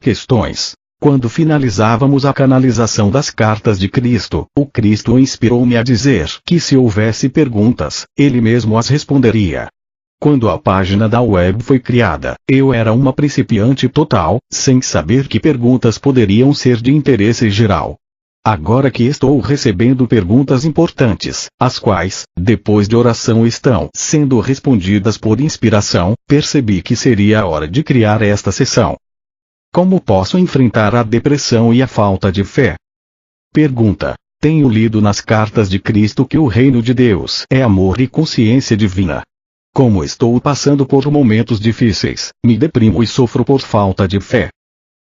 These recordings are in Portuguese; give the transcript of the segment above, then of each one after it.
Questões. Quando finalizávamos a canalização das cartas de Cristo, o Cristo inspirou-me a dizer que se houvesse perguntas, ele mesmo as responderia. Quando a página da web foi criada, eu era uma principiante total, sem saber que perguntas poderiam ser de interesse geral. Agora que estou recebendo perguntas importantes, as quais, depois de oração estão sendo respondidas por inspiração, percebi que seria a hora de criar esta sessão. Como posso enfrentar a depressão e a falta de fé? Pergunta. Tenho lido nas cartas de Cristo que o reino de Deus é amor e consciência divina. Como estou passando por momentos difíceis, me deprimo e sofro por falta de fé.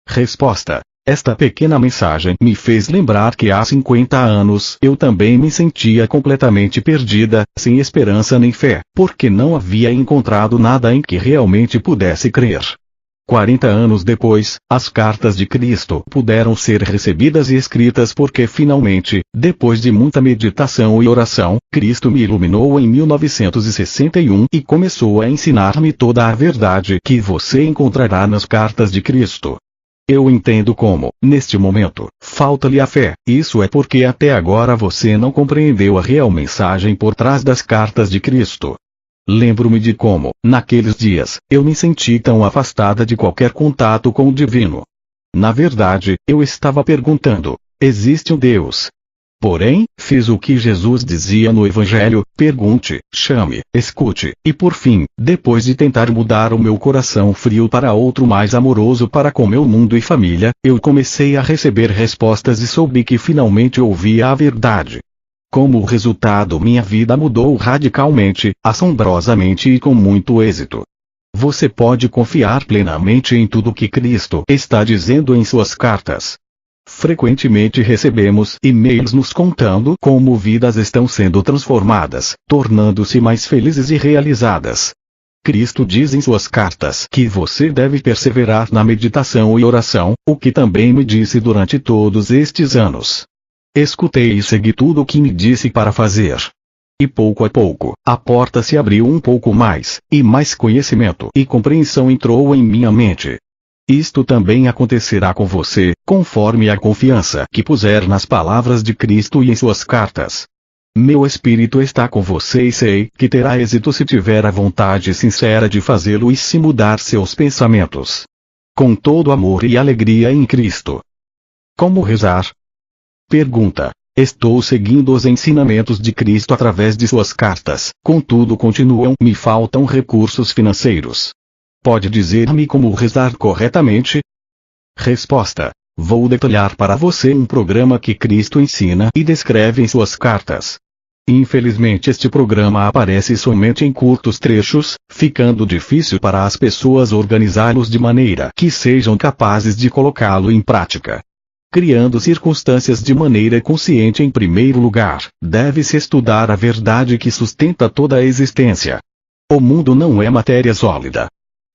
Resposta. Esta pequena mensagem me fez lembrar que há 50 anos eu também me sentia completamente perdida, sem esperança nem fé, porque não havia encontrado nada em que realmente pudesse crer. 40 anos depois, as cartas de Cristo puderam ser recebidas e escritas porque finalmente, depois de muita meditação e oração, Cristo me iluminou em 1961 e começou a ensinar-me toda a verdade que você encontrará nas cartas de Cristo. Eu entendo como, neste momento, falta-lhe a fé. Isso é porque até agora você não compreendeu a real mensagem por trás das cartas de Cristo. Lembro-me de como, naqueles dias, eu me senti tão afastada de qualquer contato com o divino. Na verdade, eu estava perguntando: existe um Deus? Porém, fiz o que Jesus dizia no Evangelho: pergunte, chame, escute, e por fim, depois de tentar mudar o meu coração frio para outro mais amoroso para com meu mundo e família, eu comecei a receber respostas e soube que finalmente ouvia a verdade. Como resultado, minha vida mudou radicalmente, assombrosamente e com muito êxito. Você pode confiar plenamente em tudo que Cristo está dizendo em suas cartas. Frequentemente recebemos e-mails nos contando como vidas estão sendo transformadas, tornando-se mais felizes e realizadas. Cristo diz em suas cartas que você deve perseverar na meditação e oração, o que também me disse durante todos estes anos. Escutei e segui tudo o que me disse para fazer. E pouco a pouco, a porta se abriu um pouco mais, e mais conhecimento e compreensão entrou em minha mente. Isto também acontecerá com você, conforme a confiança que puser nas palavras de Cristo e em suas cartas. Meu espírito está com você e sei que terá êxito se tiver a vontade sincera de fazê-lo e se mudar seus pensamentos. Com todo amor e alegria em Cristo. Como rezar? Pergunta. Estou seguindo os ensinamentos de Cristo através de suas cartas, contudo me faltam recursos financeiros. Pode dizer-me como rezar corretamente? Resposta. Vou detalhar para você um programa que Cristo ensina e descreve em suas cartas. Infelizmente este programa aparece somente em curtos trechos, ficando difícil para as pessoas organizá-los de maneira que sejam capazes de colocá-lo em prática. Criando circunstâncias de maneira consciente em primeiro lugar, deve-se estudar a verdade que sustenta toda a existência. O mundo não é matéria sólida.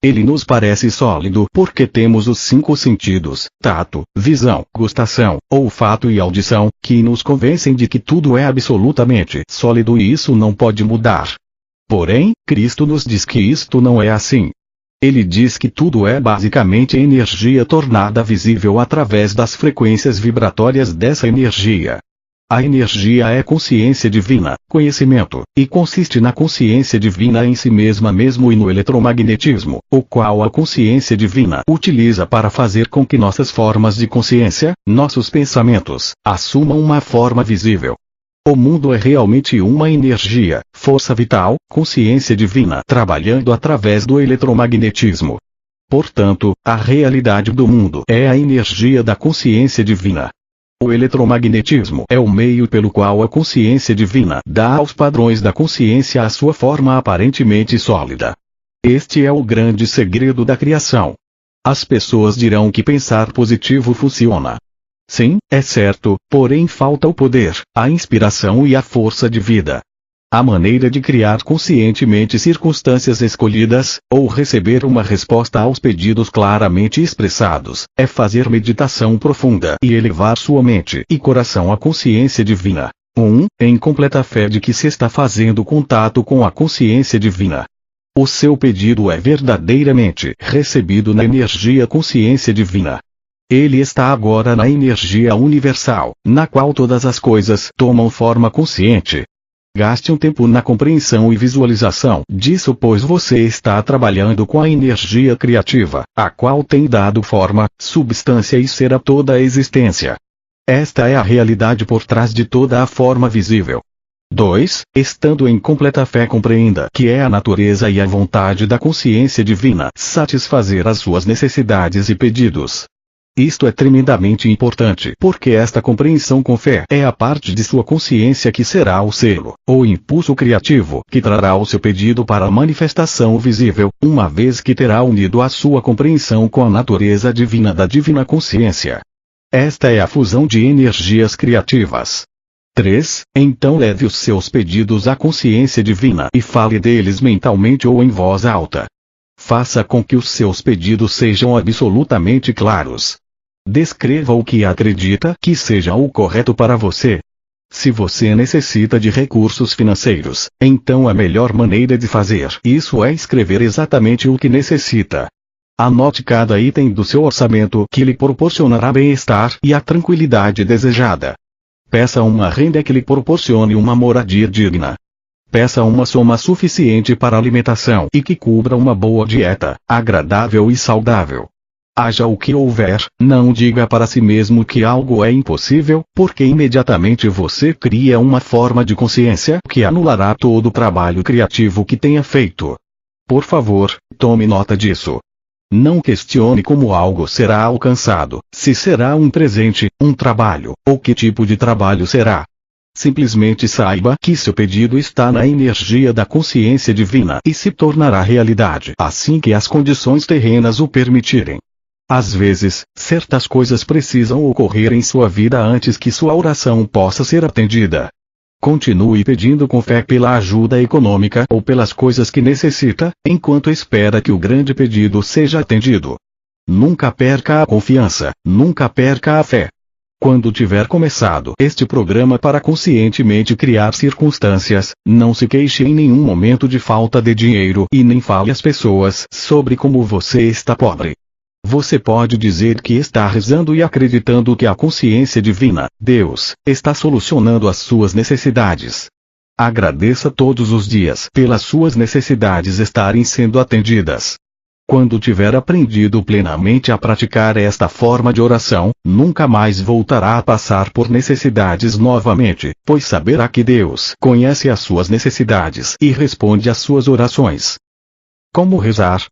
Ele nos parece sólido porque temos os 5 sentidos, tato, visão, gustação, olfato e audição, que nos convencem de que tudo é absolutamente sólido e isso não pode mudar. Porém, Cristo nos diz que isto não é assim. Ele diz que tudo é basicamente energia tornada visível através das frequências vibratórias dessa energia. A energia é consciência divina, conhecimento, e consiste na consciência divina em si mesma mesmo e no eletromagnetismo, o qual a consciência divina utiliza para fazer com que nossas formas de consciência, nossos pensamentos, assumam uma forma visível. O mundo é realmente uma energia, força vital, consciência divina trabalhando através do eletromagnetismo. Portanto, a realidade do mundo é a energia da consciência divina. O eletromagnetismo é o meio pelo qual a consciência divina dá aos padrões da consciência a sua forma aparentemente sólida. Este é o grande segredo da criação. As pessoas dirão que pensar positivo funciona. Sim, é certo, porém falta o poder, a inspiração e a força de vida. A maneira de criar conscientemente circunstâncias escolhidas, ou receber uma resposta aos pedidos claramente expressados, é fazer meditação profunda e elevar sua mente e coração à consciência divina. Em completa fé de que se está fazendo contato com a consciência divina. O seu pedido é verdadeiramente recebido na energia consciência divina. Ele está agora na energia universal, na qual todas as coisas tomam forma consciente. Gaste um tempo na compreensão e visualização disso, pois você está trabalhando com a energia criativa, a qual tem dado forma, substância e ser a toda a existência. Esta é a realidade por trás de toda a forma visível. 2. Estando em completa fé, compreenda que é a natureza e a vontade da consciência divina satisfazer as suas necessidades e pedidos. Isto é tremendamente importante, porque esta compreensão com fé é a parte de sua consciência que será o selo, ou impulso criativo, que trará o seu pedido para a manifestação visível, uma vez que terá unido a sua compreensão com a natureza divina da divina consciência. Esta é a fusão de energias criativas. 3. Então leve os seus pedidos à consciência divina e fale deles mentalmente ou em voz alta. Faça com que os seus pedidos sejam absolutamente claros. Descreva o que acredita que seja o correto para você. Se você necessita de recursos financeiros, então a melhor maneira de fazer isso é escrever exatamente o que necessita. Anote cada item do seu orçamento que lhe proporcionará bem-estar e a tranquilidade desejada. Peça uma renda que lhe proporcione uma moradia digna. Peça uma soma suficiente para alimentação e que cubra uma boa dieta, agradável e saudável. Haja o que houver, não diga para si mesmo que algo é impossível, porque imediatamente você cria uma forma de consciência que anulará todo o trabalho criativo que tenha feito. Por favor, tome nota disso. Não questione como algo será alcançado, se será um presente, um trabalho, ou que tipo de trabalho será. Simplesmente saiba que seu pedido está na energia da consciência divina e se tornará realidade assim que as condições terrenas o permitirem. Às vezes, certas coisas precisam ocorrer em sua vida antes que sua oração possa ser atendida. Continue pedindo com fé pela ajuda econômica ou pelas coisas que necessita, enquanto espera que o grande pedido seja atendido. Nunca perca a confiança, nunca perca a fé. Quando tiver começado este programa para conscientemente criar circunstâncias, não se queixe em nenhum momento de falta de dinheiro e nem fale às pessoas sobre como você está pobre. Você pode dizer que está rezando e acreditando que a consciência divina, Deus, está solucionando as suas necessidades. Agradeça todos os dias pelas suas necessidades estarem sendo atendidas. Quando tiver aprendido plenamente a praticar esta forma de oração, nunca mais voltará a passar por necessidades novamente, pois saberá que Deus conhece as suas necessidades e responde às suas orações. Como rezar?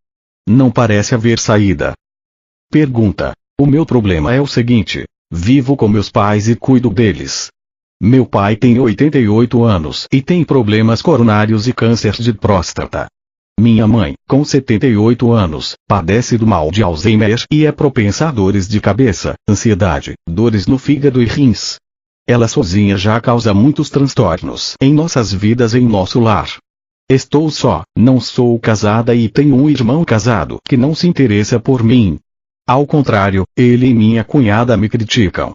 Não parece haver saída. Pergunta: o meu problema é o seguinte: vivo com meus pais e cuido deles. Meu pai tem 88 anos e tem problemas coronários e câncer de próstata. Minha mãe, com 78 anos, padece do mal de Alzheimer e é propensa a dores de cabeça, ansiedade, dores no fígado e rins. Ela sozinha já causa muitos transtornos em nossas vidas e em nosso lar. Estou só, não sou casada e tenho um irmão casado que não se interessa por mim. Ao contrário, ele e minha cunhada me criticam.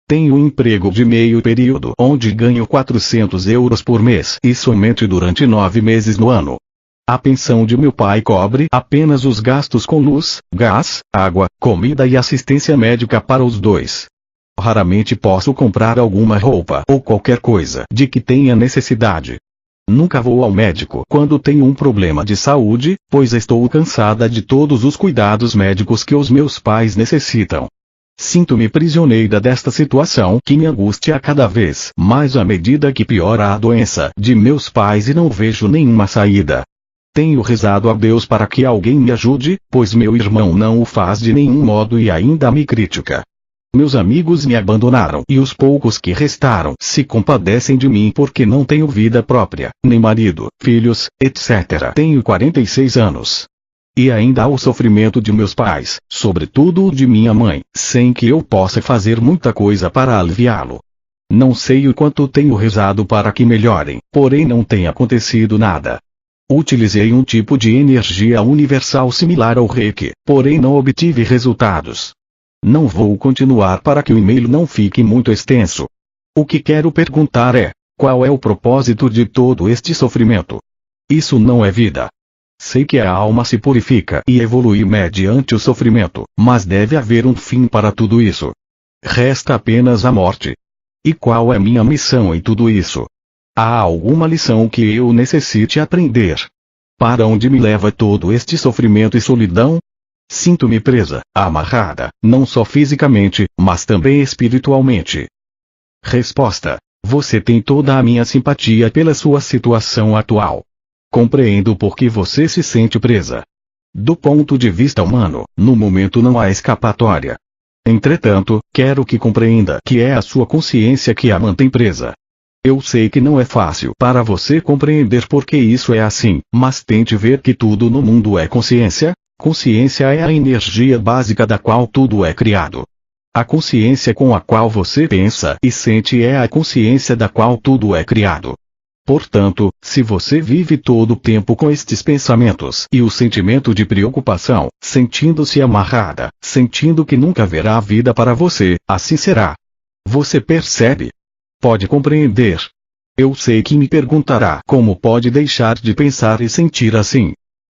Tenho um emprego de meio período onde ganho 400 euros por mês e somente durante 9 meses no ano. A pensão de meu pai cobre apenas os gastos com luz, gás, água, comida e assistência médica para os dois. Raramente posso comprar alguma roupa ou qualquer coisa de que tenha necessidade. Nunca vou ao médico quando tenho um problema de saúde, pois estou cansada de todos os cuidados médicos que os meus pais necessitam. Sinto-me prisioneira desta situação que me angustia cada vez mais à medida que piora a doença de meus pais e não vejo nenhuma saída. Tenho rezado a Deus para que alguém me ajude, pois meu irmão não o faz de nenhum modo e ainda me critica. Meus amigos me abandonaram e os poucos que restaram se compadecem de mim porque não tenho vida própria, nem marido, filhos, etc. Tenho 46 anos. E ainda há o sofrimento de meus pais, sobretudo o de minha mãe, sem que eu possa fazer muita coisa para aliviá-lo. Não sei o quanto tenho rezado para que melhorem, porém não tem acontecido nada. Utilizei um tipo de energia universal similar ao Reiki, porém não obtive resultados. Não vou continuar para que o e-mail não fique muito extenso. O que quero perguntar é: qual é o propósito de todo este sofrimento? Isso não é vida. Sei que a alma se purifica e evolui mediante o sofrimento, mas deve haver um fim para tudo isso. Resta apenas a morte. E qual é minha missão em tudo isso? Há alguma lição que eu necessite aprender? Para onde me leva todo este sofrimento e solidão? Sinto-me presa, amarrada, não só fisicamente, mas também espiritualmente. Resposta: você tem toda a minha simpatia pela sua situação atual. Compreendo por que você se sente presa. Do ponto de vista humano, no momento não há escapatória. Entretanto, quero que compreenda que é a sua consciência que a mantém presa. Eu sei que não é fácil para você compreender por que isso é assim, mas tente ver que tudo no mundo é consciência. Consciência é a energia básica da qual tudo é criado. A consciência com a qual você pensa e sente é a consciência da qual tudo é criado. Portanto, se você vive todo o tempo com estes pensamentos e o sentimento de preocupação, sentindo-se amarrada, sentindo que nunca haverá vida para você, assim será. Você percebe? Pode compreender? Eu sei que me perguntará como pode deixar de pensar e sentir assim.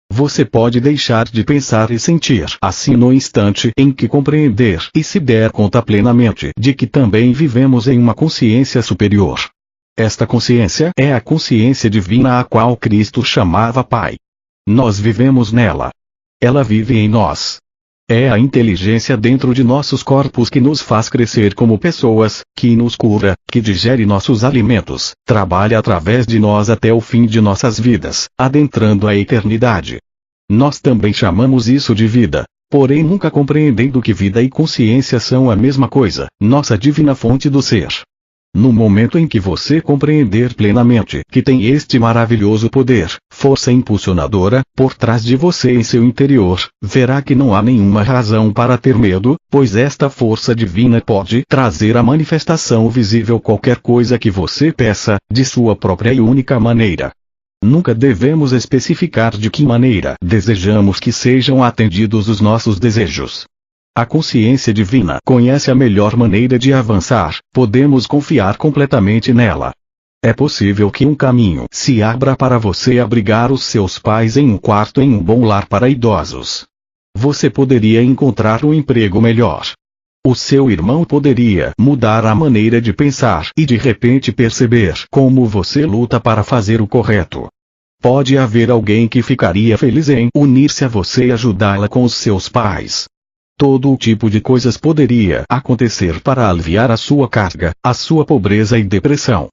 Você pode deixar de pensar e sentir assim no instante em que compreender e se der conta plenamente de que também vivemos em uma consciência superior. Esta consciência é a consciência divina a qual Cristo chamava Pai. Nós vivemos nela. Ela vive em nós. É a inteligência dentro de nossos corpos que nos faz crescer como pessoas, que nos cura, que digere nossos alimentos, trabalha através de nós até o fim de nossas vidas, adentrando a eternidade. Nós também chamamos isso de vida, porém nunca compreendendo que vida e consciência são a mesma coisa, nossa divina fonte do ser. No momento em que você compreender plenamente que tem este maravilhoso poder, força impulsionadora, por trás de você em seu interior, verá que não há nenhuma razão para ter medo, pois esta força divina pode trazer à manifestação visível qualquer coisa que você peça, de sua própria e única maneira. Nunca devemos especificar de que maneira desejamos que sejam atendidos os nossos desejos. A consciência divina conhece a melhor maneira de avançar, podemos confiar completamente nela. É possível que um caminho se abra para você abrigar os seus pais em um quarto em um bom lar para idosos. Você poderia encontrar um emprego melhor. O seu irmão poderia mudar a maneira de pensar e de repente perceber como você luta para fazer o correto. Pode haver alguém que ficaria feliz em unir-se a você e ajudá-la com os seus pais. Todo o tipo de coisas poderia acontecer para aliviar a sua carga, a sua pobreza e depressão.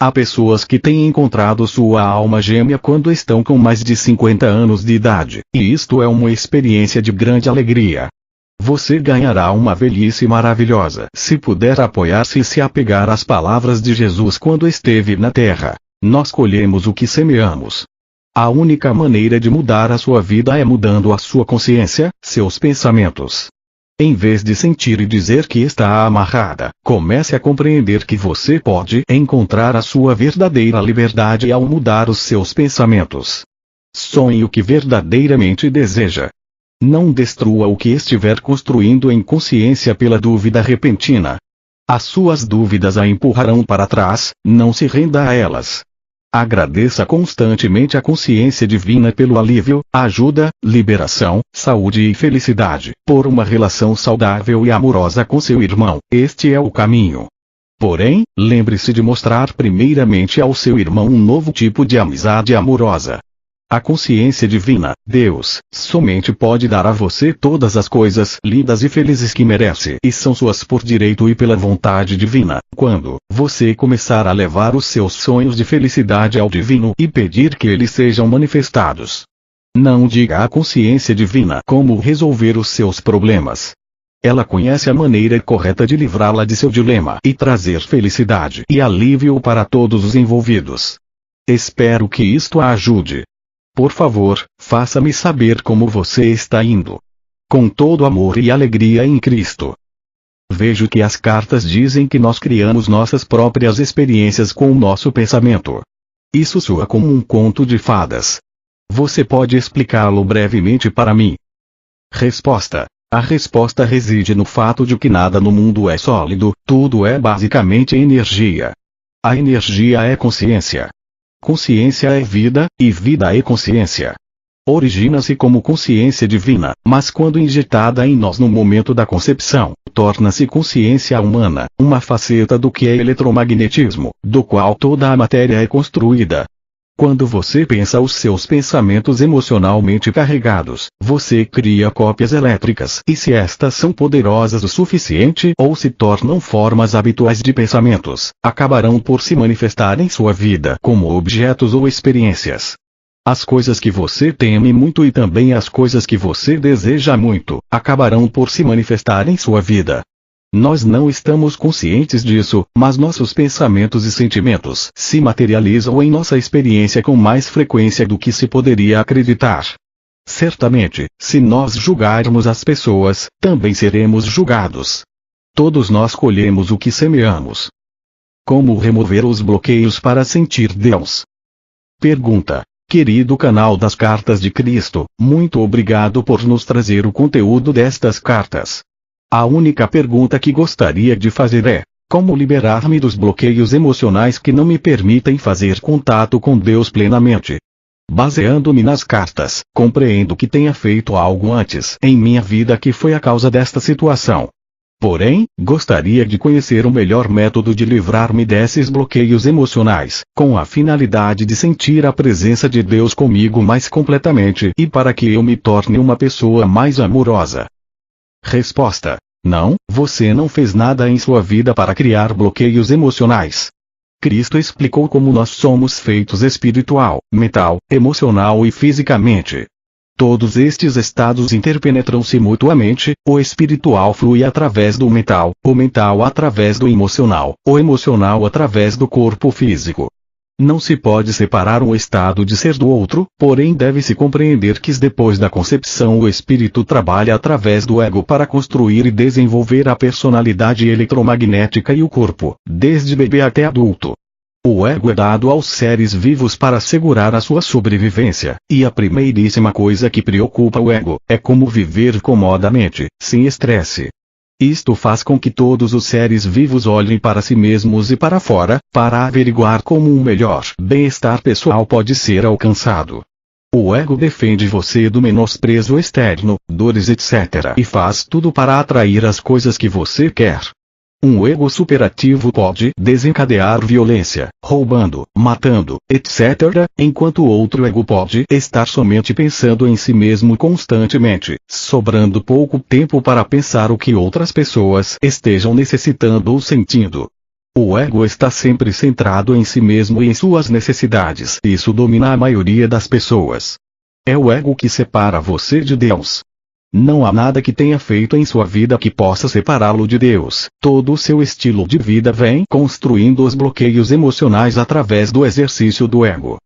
Há pessoas que têm encontrado sua alma gêmea quando estão com mais de 50 anos de idade, e isto é uma experiência de grande alegria. Você ganhará uma velhice maravilhosa se puder apoiar-se e se apegar às palavras de Jesus quando esteve na terra. Nós colhemos o que semeamos. A única maneira de mudar a sua vida é mudando a sua consciência, seus pensamentos. Em vez de sentir e dizer que está amarrada, comece a compreender que você pode encontrar a sua verdadeira liberdade ao mudar os seus pensamentos. Sonhe o que verdadeiramente deseja. Não destrua o que estiver construindo em consciência pela dúvida repentina. As suas dúvidas a empurrarão para trás, não se renda a elas. Agradeça constantemente a consciência divina pelo alívio, ajuda, liberação, saúde e felicidade, por uma relação saudável e amorosa com seu irmão. Este é o caminho. Porém, lembre-se de mostrar primeiramente ao seu irmão um novo tipo de amizade amorosa. A consciência divina, Deus, somente pode dar a você todas as coisas lindas e felizes que merece e são suas por direito e pela vontade divina, quando você começar a levar os seus sonhos de felicidade ao divino e pedir que eles sejam manifestados. Não diga à consciência divina como resolver os seus problemas. Ela conhece a maneira correta de livrá-la de seu dilema e trazer felicidade e alívio para todos os envolvidos. Espero que isto a ajude. Por favor, faça-me saber como você está indo. Com todo amor e alegria em Cristo. Vejo que as cartas dizem que nós criamos nossas próprias experiências com o nosso pensamento. Isso soa como um conto de fadas. Você pode explicá-lo brevemente para mim? Resposta: a resposta reside no fato de que nada no mundo é sólido, tudo é basicamente energia. A energia é consciência. Consciência é vida, e vida é consciência. Origina-se como consciência divina, mas quando injetada em nós no momento da concepção, torna-se consciência humana, uma faceta do que é eletromagnetismo, do qual toda a matéria é construída. Quando você pensa os seus pensamentos emocionalmente carregados, você cria cópias elétricas e se estas são poderosas o suficiente ou se tornam formas habituais de pensamentos, acabarão por se manifestar em sua vida como objetos ou experiências. As coisas que você teme muito e também as coisas que você deseja muito, acabarão por se manifestar em sua vida. Nós não estamos conscientes disso, mas nossos pensamentos e sentimentos se materializam em nossa experiência com mais frequência do que se poderia acreditar. Certamente, se nós julgarmos as pessoas, também seremos julgados. Todos nós colhemos o que semeamos. Como remover os bloqueios para sentir Deus? Pergunta. Querido canal das Cartas de Cristo, muito obrigado por nos trazer o conteúdo destas cartas. A única pergunta que gostaria de fazer é: como liberar-me dos bloqueios emocionais que não me permitem fazer contato com Deus plenamente? Baseando-me nas cartas, compreendo que tenha feito algo antes em minha vida que foi a causa desta situação. Porém, gostaria de conhecer o melhor método de livrar-me desses bloqueios emocionais, com a finalidade de sentir a presença de Deus comigo mais completamente e para que eu me torne uma pessoa mais amorosa. Resposta: não, você não fez nada em sua vida para criar bloqueios emocionais. Cristo explicou como nós somos feitos espiritual, mental, emocional e fisicamente. Todos estes estados interpenetram-se mutuamente, o espiritual flui através do mental, o mental através do emocional, o emocional através do corpo físico. Não se pode separar um estado de ser do outro, porém deve-se compreender que depois da concepção o espírito trabalha através do ego para construir e desenvolver a personalidade eletromagnética e o corpo, desde bebê até adulto. O ego é dado aos seres vivos para assegurar a sua sobrevivência, e a primeiríssima coisa que preocupa o ego é como viver comodamente, sem estresse. Isto faz com que todos os seres vivos olhem para si mesmos e para fora, para averiguar como um melhor bem-estar pessoal pode ser alcançado. O ego defende você do menosprezo externo, dores etc. e faz tudo para atrair as coisas que você quer. Um ego superativo pode desencadear violência, roubando, matando, etc., enquanto outro ego pode estar somente pensando em si mesmo constantemente, sobrando pouco tempo para pensar o que outras pessoas estejam necessitando ou sentindo. O ego está sempre centrado em si mesmo e em suas necessidades. Isso domina a maioria das pessoas. É o ego que separa você de Deus. Não há nada que tenha feito em sua vida que possa separá-lo de Deus. Todo o seu estilo de vida vem construindo os bloqueios emocionais através do exercício do ego.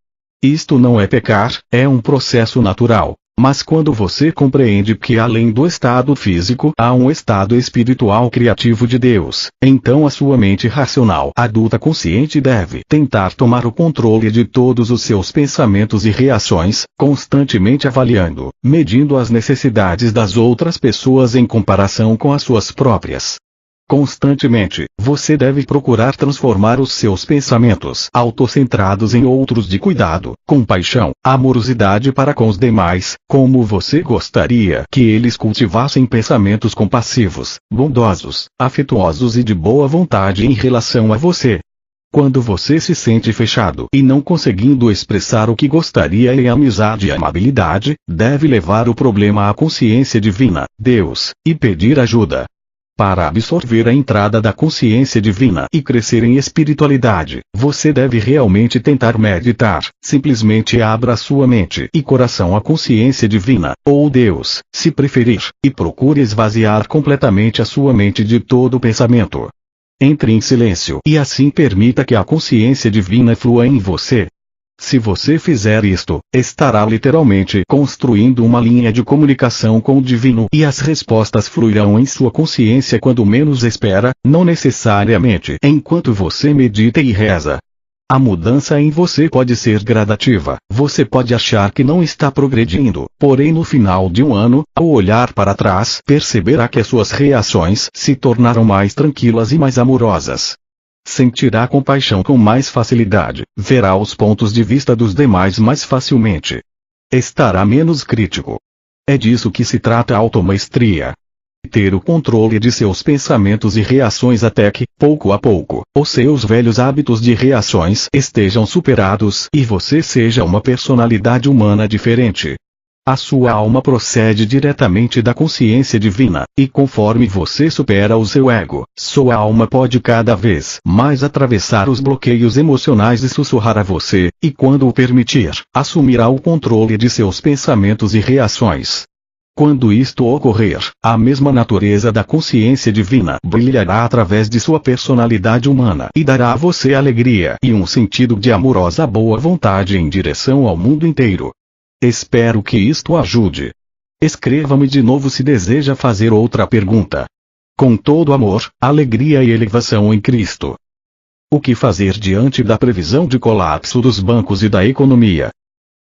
Isto não é pecar, é um processo natural. Mas quando você compreende que além do estado físico há um estado espiritual criativo de Deus, então a sua mente racional adulta consciente deve tentar tomar o controle de todos os seus pensamentos e reações, constantemente avaliando, medindo as necessidades das outras pessoas em comparação com as suas próprias. Constantemente, você deve procurar transformar os seus pensamentos autocentrados em outros de cuidado, compaixão, amorosidade para com os demais, como você gostaria que eles cultivassem pensamentos compassivos, bondosos, afetuosos e de boa vontade em relação a você. Quando você se sente fechado e não conseguindo expressar o que gostaria em amizade e amabilidade, deve levar o problema à consciência divina, Deus, e pedir ajuda. Para absorver a entrada da consciência divina e crescer em espiritualidade, você deve realmente tentar meditar. Simplesmente abra sua mente e coração à consciência divina, ou Deus, se preferir, e procure esvaziar completamente a sua mente de todo pensamento. Entre em silêncio e assim permita que a consciência divina flua em você. Se você fizer isto, estará literalmente construindo uma linha de comunicação com o divino e as respostas fluirão em sua consciência quando menos espera, não necessariamente enquanto você medita e reza. A mudança em você pode ser gradativa. Você pode achar que não está progredindo, porém no final de um ano, ao olhar para trás, perceberá que as suas reações se tornaram mais tranquilas e mais amorosas. Sentirá compaixão com mais facilidade, verá os pontos de vista dos demais mais facilmente. estará menos crítico. É disso que se trata a automaestria. Ter o controle de seus pensamentos e reações até que, pouco a pouco, os seus velhos hábitos de reações estejam superados e você seja uma personalidade humana diferente. A sua alma procede diretamente da consciência divina, e conforme você supera o seu ego, sua alma pode cada vez mais atravessar os bloqueios emocionais e sussurrar a você, e quando o permitir, assumirá o controle de seus pensamentos e reações. Quando isto ocorrer, a mesma natureza da consciência divina brilhará através de sua personalidade humana e dará a você alegria e um sentido de amorosa boa vontade em direção ao mundo inteiro. Espero que isto ajude. Escreva-me de novo se deseja fazer outra pergunta. Com todo amor, alegria e elevação em Cristo. O que fazer diante da previsão de colapso dos bancos e da economia?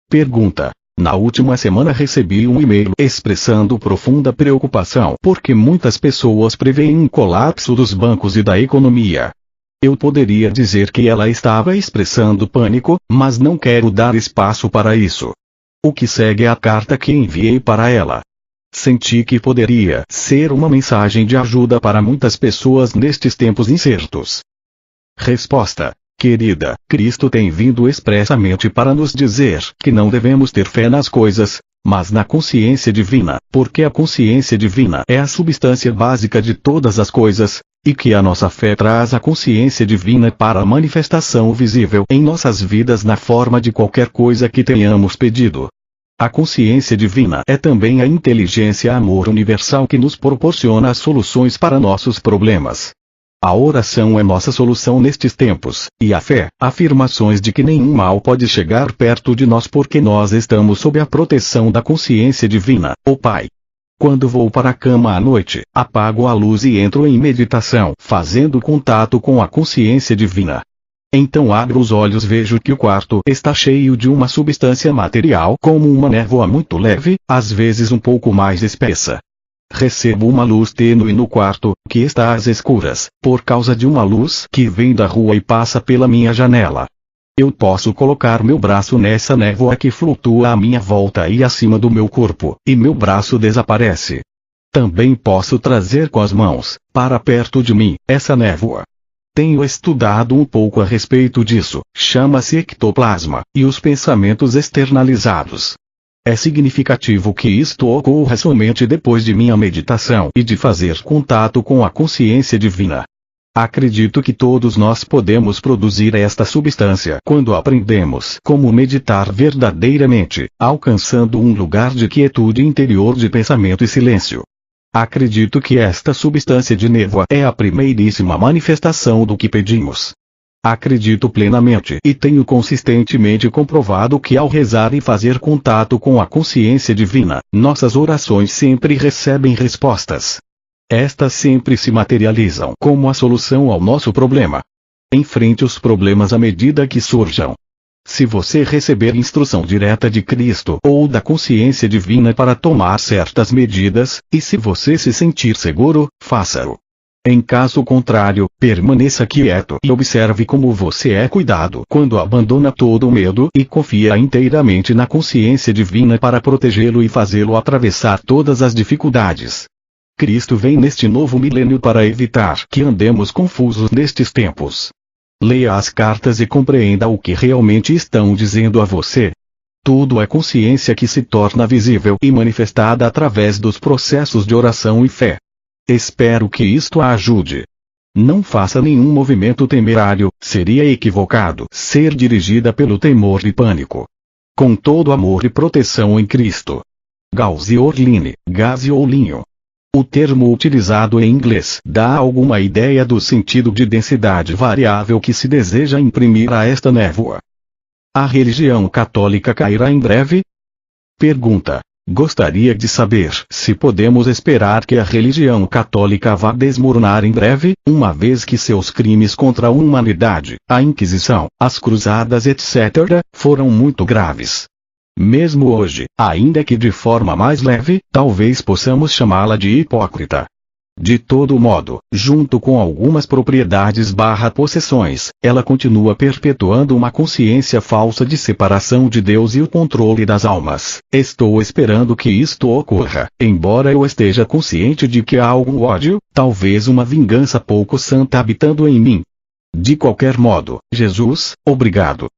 Pergunta. Na última semana recebi um e-mail expressando profunda preocupação porque muitas pessoas preveem um colapso dos bancos e da economia. Eu poderia dizer que ela estava expressando pânico, mas não quero dar espaço para isso. O que segue é a carta que enviei para ela. Senti que poderia ser uma mensagem de ajuda para muitas pessoas nestes tempos incertos. Resposta. Querida, Cristo tem vindo expressamente para nos dizer que não devemos ter fé nas coisas, mas na consciência divina, porque a consciência divina é a substância básica de todas as coisas, e que a nossa fé traz a consciência divina para a manifestação visível em nossas vidas na forma de qualquer coisa que tenhamos pedido. A consciência divina é também a inteligência amor universal que nos proporciona as soluções para nossos problemas. A oração é nossa solução nestes tempos, e a fé, afirmações de que nenhum mal pode chegar perto de nós porque nós estamos sob a proteção da consciência divina, o Pai. Quando vou para a cama à noite, apago a luz e entro em meditação, fazendo contato com a consciência divina. Então abro os olhos, vejo que o quarto está cheio de uma substância material como uma névoa muito leve, às vezes um pouco mais espessa. Recebo uma luz tênue no quarto, que está às escuras, por causa de uma luz que vem da rua e passa pela minha janela. Eu posso colocar meu braço nessa névoa que flutua à minha volta e acima do meu corpo, e meu braço desaparece. Também posso trazer com as mãos, para perto de mim, essa névoa. Tenho estudado um pouco a respeito disso, chama-se ectoplasma, e os pensamentos externalizados. É significativo que isto ocorra somente depois de minha meditação e de fazer contato com a consciência divina. Acredito que todos nós podemos produzir esta substância quando aprendemos como meditar verdadeiramente, alcançando um lugar de quietude interior de pensamento e silêncio. Acredito que esta substância de névoa é a primeiríssima manifestação do que pedimos. Acredito plenamente e tenho consistentemente comprovado que ao rezar e fazer contato com a consciência divina, nossas orações sempre recebem respostas. Estas sempre se materializam como a solução ao nosso problema. Enfrente os problemas à medida que surjam. Se você receber instrução direta de Cristo ou da consciência divina para tomar certas medidas, e se você se sentir seguro, faça-o. Em caso contrário, permaneça quieto e observe como você é cuidado quando abandona todo o medo e confia inteiramente na consciência divina para protegê-lo e fazê-lo atravessar todas as dificuldades. Cristo vem neste novo milênio para evitar que andemos confusos nestes tempos. Leia as cartas e compreenda o que realmente estão dizendo a você. Tudo é consciência que se torna visível e manifestada através dos processos de oração e fé. Espero que isto a ajude. Não faça nenhum movimento temerário, seria equivocado ser dirigida pelo temor e pânico. Com todo amor e proteção em Cristo. Gauzy Orline, Gazi ou linho. O termo utilizado em inglês dá alguma ideia do sentido de densidade variável que se deseja imprimir a esta névoa. A religião católica cairá em breve? Pergunta. Gostaria de saber se podemos esperar que a religião católica vá desmoronar em breve, uma vez que seus crimes contra a humanidade, a Inquisição, as cruzadas etc., foram muito graves. Mesmo hoje, ainda que de forma mais leve, talvez possamos chamá-la de hipócrita. De todo modo, junto com algumas propriedades/possessões, ela continua perpetuando uma consciência falsa de separação de Deus e o controle das almas. Estou esperando que isto ocorra, embora eu esteja consciente de que há algum ódio, talvez uma vingança pouco santa habitando em mim. De qualquer modo, Jesus, obrigado.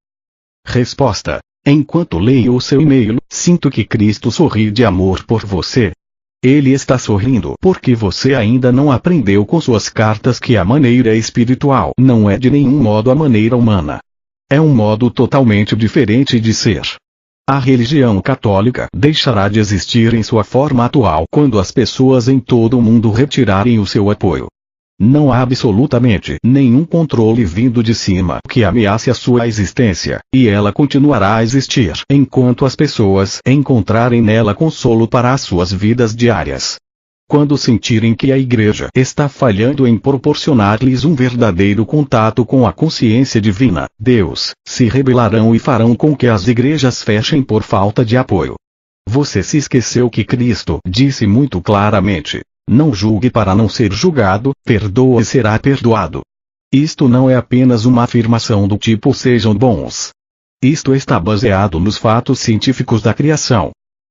Resposta: enquanto leio o seu e-mail, sinto que Cristo sorri de amor por você. Ele está sorrindo porque você ainda não aprendeu com suas cartas que a maneira espiritual não é de nenhum modo a maneira humana. É um modo totalmente diferente de ser. A religião católica deixará de existir em sua forma atual quando as pessoas em todo o mundo retirarem o seu apoio. Não há absolutamente nenhum controle vindo de cima que ameace a sua existência, e ela continuará a existir enquanto as pessoas encontrarem nela consolo para as suas vidas diárias. Quando sentirem que a Igreja está falhando em proporcionar-lhes um verdadeiro contato com a consciência divina, Deus, se rebelarão e farão com que as igrejas fechem por falta de apoio. Você se esqueceu que Cristo disse muito claramente: não julgue para não ser julgado, perdoa e será perdoado. Isto não é apenas uma afirmação do tipo sejam bons. Isto está baseado nos fatos científicos da criação.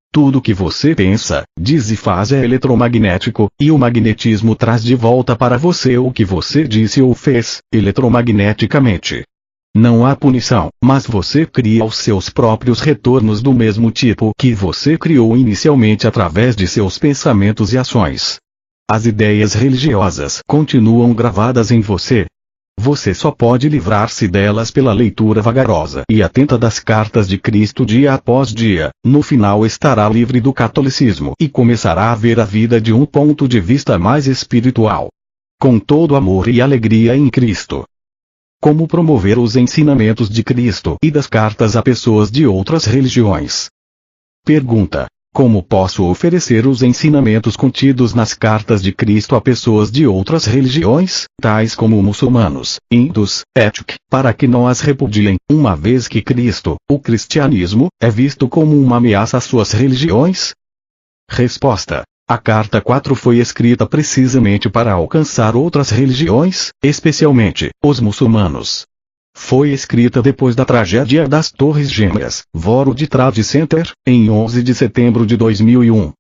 Tudo que você pensa, diz e faz é eletromagnético, e o magnetismo traz de volta para você o que você disse ou fez, eletromagneticamente. Não há punição, mas você cria os seus próprios retornos do mesmo tipo que você criou inicialmente através de seus pensamentos e ações. As ideias religiosas continuam gravadas em você. Você só pode livrar-se delas pela leitura vagarosa e atenta das cartas de Cristo dia após dia. No final estará livre do catolicismo e começará a ver a vida de um ponto de vista mais espiritual. Com todo amor e alegria em Cristo. Como promover os ensinamentos de Cristo e das cartas a pessoas de outras religiões? Pergunta: como posso oferecer os ensinamentos contidos nas cartas de Cristo a pessoas de outras religiões, tais como muçulmanos, hindus, etc., para que não as repudiem, uma vez que Cristo, o cristianismo, é visto como uma ameaça às suas religiões? Resposta: a carta 4 foi escrita precisamente para alcançar outras religiões, especialmente os muçulmanos. Foi escrita depois da tragédia das Torres Gêmeas, World Trade Center, em 11 de setembro de 2001.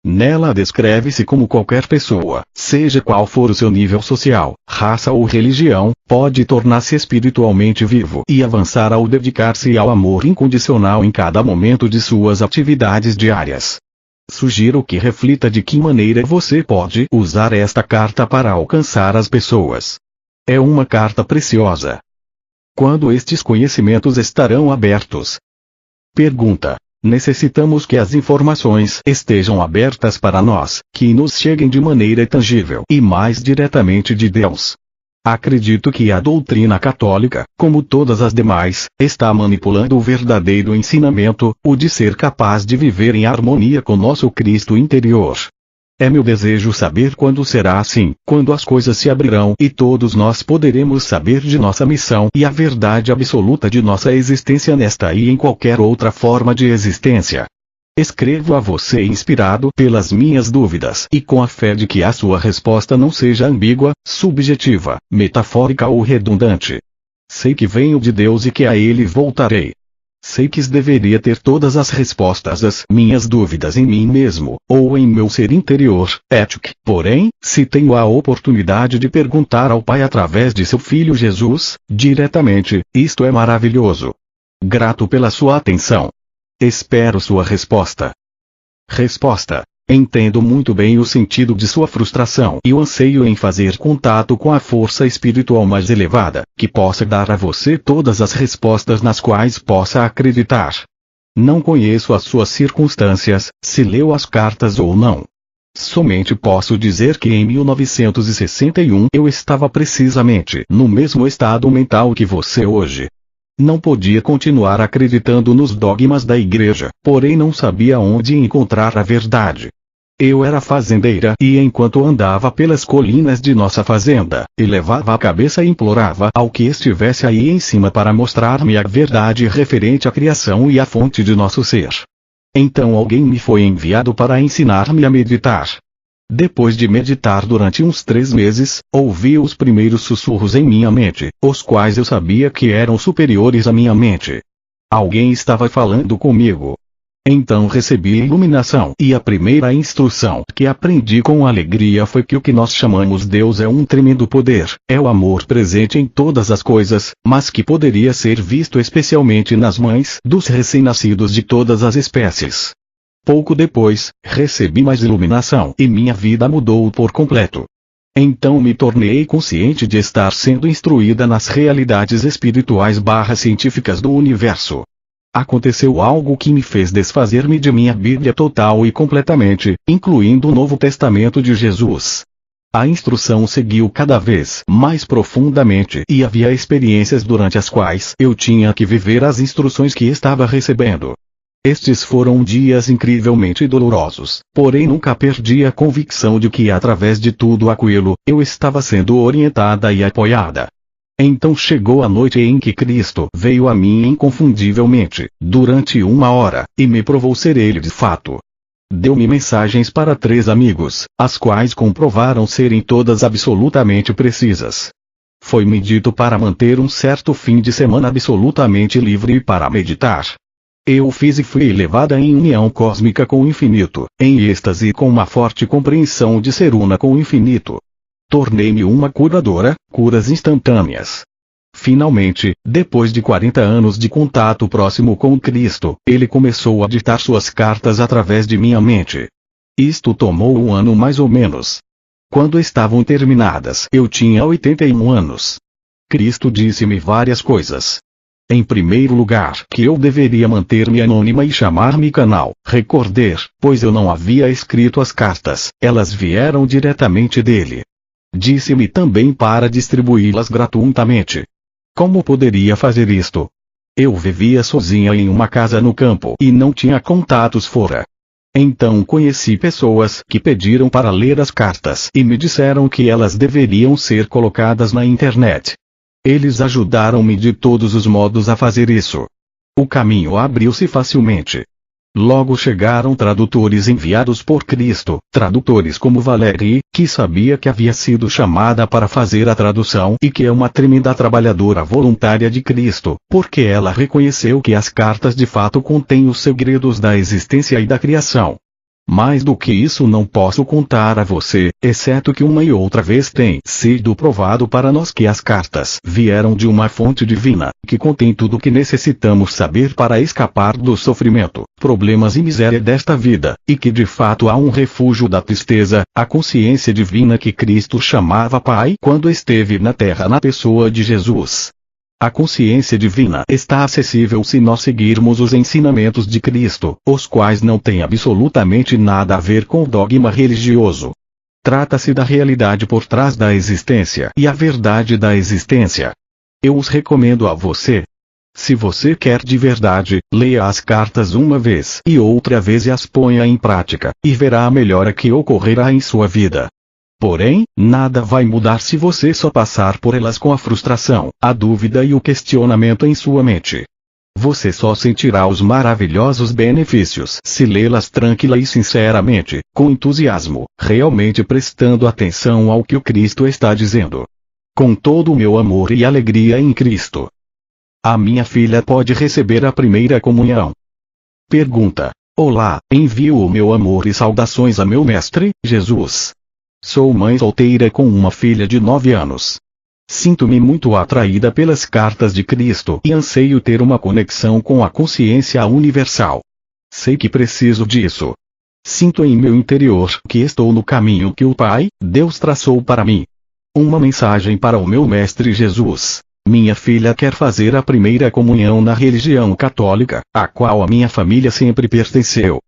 Nela descreve-se como qualquer pessoa, seja qual for o seu nível social, raça ou religião, pode tornar-se espiritualmente vivo e avançar ao dedicar-se ao amor incondicional em cada momento de suas atividades diárias. Sugiro que reflita de que maneira você pode usar esta carta para alcançar as pessoas. É uma carta preciosa. Quando estes conhecimentos estarão abertos? Pergunta: necessitamos que as informações estejam abertas para nós, que nos cheguem de maneira tangível e mais diretamente de Deus. Acredito que a doutrina católica, como todas as demais, está manipulando o verdadeiro ensinamento, o de ser capaz de viver em harmonia com nosso Cristo interior. É meu desejo saber quando será assim, quando as coisas se abrirão e todos nós poderemos saber de nossa missão e a verdade absoluta de nossa existência nesta e em qualquer outra forma de existência. Escrevo a você inspirado pelas minhas dúvidas e com a fé de que a sua resposta não seja ambígua, subjetiva, metafórica ou redundante. Sei que venho de Deus e que a Ele voltarei. Sei que deveria ter todas as respostas às minhas dúvidas em mim mesmo, ou em meu ser interior, etc. Porém, se tenho a oportunidade de perguntar ao Pai através de seu Filho Jesus, diretamente, isto é maravilhoso. Grato pela sua atenção. Espero sua resposta. Resposta: entendo muito bem o sentido de sua frustração e o anseio em fazer contato com a força espiritual mais elevada, que possa dar a você todas as respostas nas quais possa acreditar. Não conheço as suas circunstâncias, se leu as cartas ou não. Somente posso dizer que em 1961 eu estava precisamente no mesmo estado mental que você hoje. Não podia continuar acreditando nos dogmas da igreja, porém não sabia onde encontrar a verdade. Eu era fazendeira e enquanto andava pelas colinas de nossa fazenda, elevava a cabeça e implorava ao que estivesse aí em cima para mostrar-me a verdade referente à criação e à fonte de nosso ser. Então alguém me foi enviado para ensinar-me a meditar. Depois de meditar durante uns 3 meses, ouvi os primeiros sussurros em minha mente, os quais eu sabia que eram superiores à minha mente. Alguém estava falando comigo. Então recebi iluminação, e a primeira instrução que aprendi com alegria foi que o que nós chamamos Deus é um tremendo poder, é o amor presente em todas as coisas, mas que poderia ser visto especialmente nas mães dos recém-nascidos de todas as espécies. Pouco depois, recebi mais iluminação e minha vida mudou por completo. Então me tornei consciente de estar sendo instruída nas realidades espirituais/científicas do universo. Aconteceu algo que me fez desfazer-me de minha Bíblia total e completamente, incluindo o Novo Testamento de Jesus. A instrução seguiu cada vez mais profundamente e havia experiências durante as quais eu tinha que viver as instruções que estava recebendo. Estes foram dias incrivelmente dolorosos, porém nunca perdi a convicção de que através de tudo aquilo, eu estava sendo orientada e apoiada. Então chegou a noite em que Cristo veio a mim inconfundivelmente, durante 1 hora, e me provou ser Ele de fato. Deu-me mensagens para 3 amigos, as quais comprovaram serem todas absolutamente precisas. Foi-me dito para manter um certo fim de semana absolutamente livre para meditar. Eu fiz e fui levada em união cósmica com o infinito, em êxtase com uma forte compreensão de ser una com o infinito. Tornei-me uma curadora, curas instantâneas. Finalmente, depois de 40 anos de contato próximo com Cristo, ele começou a ditar suas cartas através de minha mente. Isto tomou 1 ano mais ou menos. Quando estavam terminadas, eu tinha 81 anos. Cristo disse-me várias coisas. Em primeiro lugar, que eu deveria manter-me anônima e chamar-me Canal Recorder, pois eu não havia escrito as cartas, elas vieram diretamente dele. Disse-me também para distribuí-las gratuitamente. Como poderia fazer isto? Eu vivia sozinha em uma casa no campo e não tinha contatos fora. Então conheci pessoas que pediram para ler as cartas e me disseram que elas deveriam ser colocadas na internet. Eles ajudaram-me de todos os modos a fazer isso. O caminho abriu-se facilmente. Logo chegaram tradutores enviados por Cristo, tradutores como Valerie, que sabia que havia sido chamada para fazer a tradução e que é uma tremenda trabalhadora voluntária de Cristo, porque ela reconheceu que as cartas de fato contêm os segredos da existência e da criação. Mais do que isso não posso contar a você, exceto que uma e outra vez tem sido provado para nós que as cartas vieram de uma fonte divina, que contém tudo o que necessitamos saber para escapar do sofrimento, problemas e miséria desta vida, e que de fato há um refúgio da tristeza, a consciência divina que Cristo chamava Pai quando esteve na terra na pessoa de Jesus. A consciência divina está acessível se nós seguirmos os ensinamentos de Cristo, os quais não têm absolutamente nada a ver com o dogma religioso. Trata-se da realidade por trás da existência e a verdade da existência. Eu os recomendo a você. Se você quer de verdade, leia as cartas uma vez e outra vez e as ponha em prática, e verá a melhora que ocorrerá em sua vida. Porém, nada vai mudar se você só passar por elas com a frustração, a dúvida e o questionamento em sua mente. Você só sentirá os maravilhosos benefícios se lê-las tranquila e sinceramente, com entusiasmo, realmente prestando atenção ao que o Cristo está dizendo. Com todo o meu amor e alegria em Cristo. A minha filha pode receber a primeira comunhão. Pergunta: olá, envio o meu amor e saudações a meu Mestre, Jesus. Sou mãe solteira com uma filha de 9 anos. Sinto-me muito atraída pelas cartas de Cristo e anseio ter uma conexão com a consciência universal. Sei que preciso disso. Sinto em meu interior que estou no caminho que o Pai, Deus traçou para mim. Uma mensagem para o meu Mestre Jesus. Minha filha quer fazer a primeira comunhão na religião católica, à qual a minha família sempre pertenceu.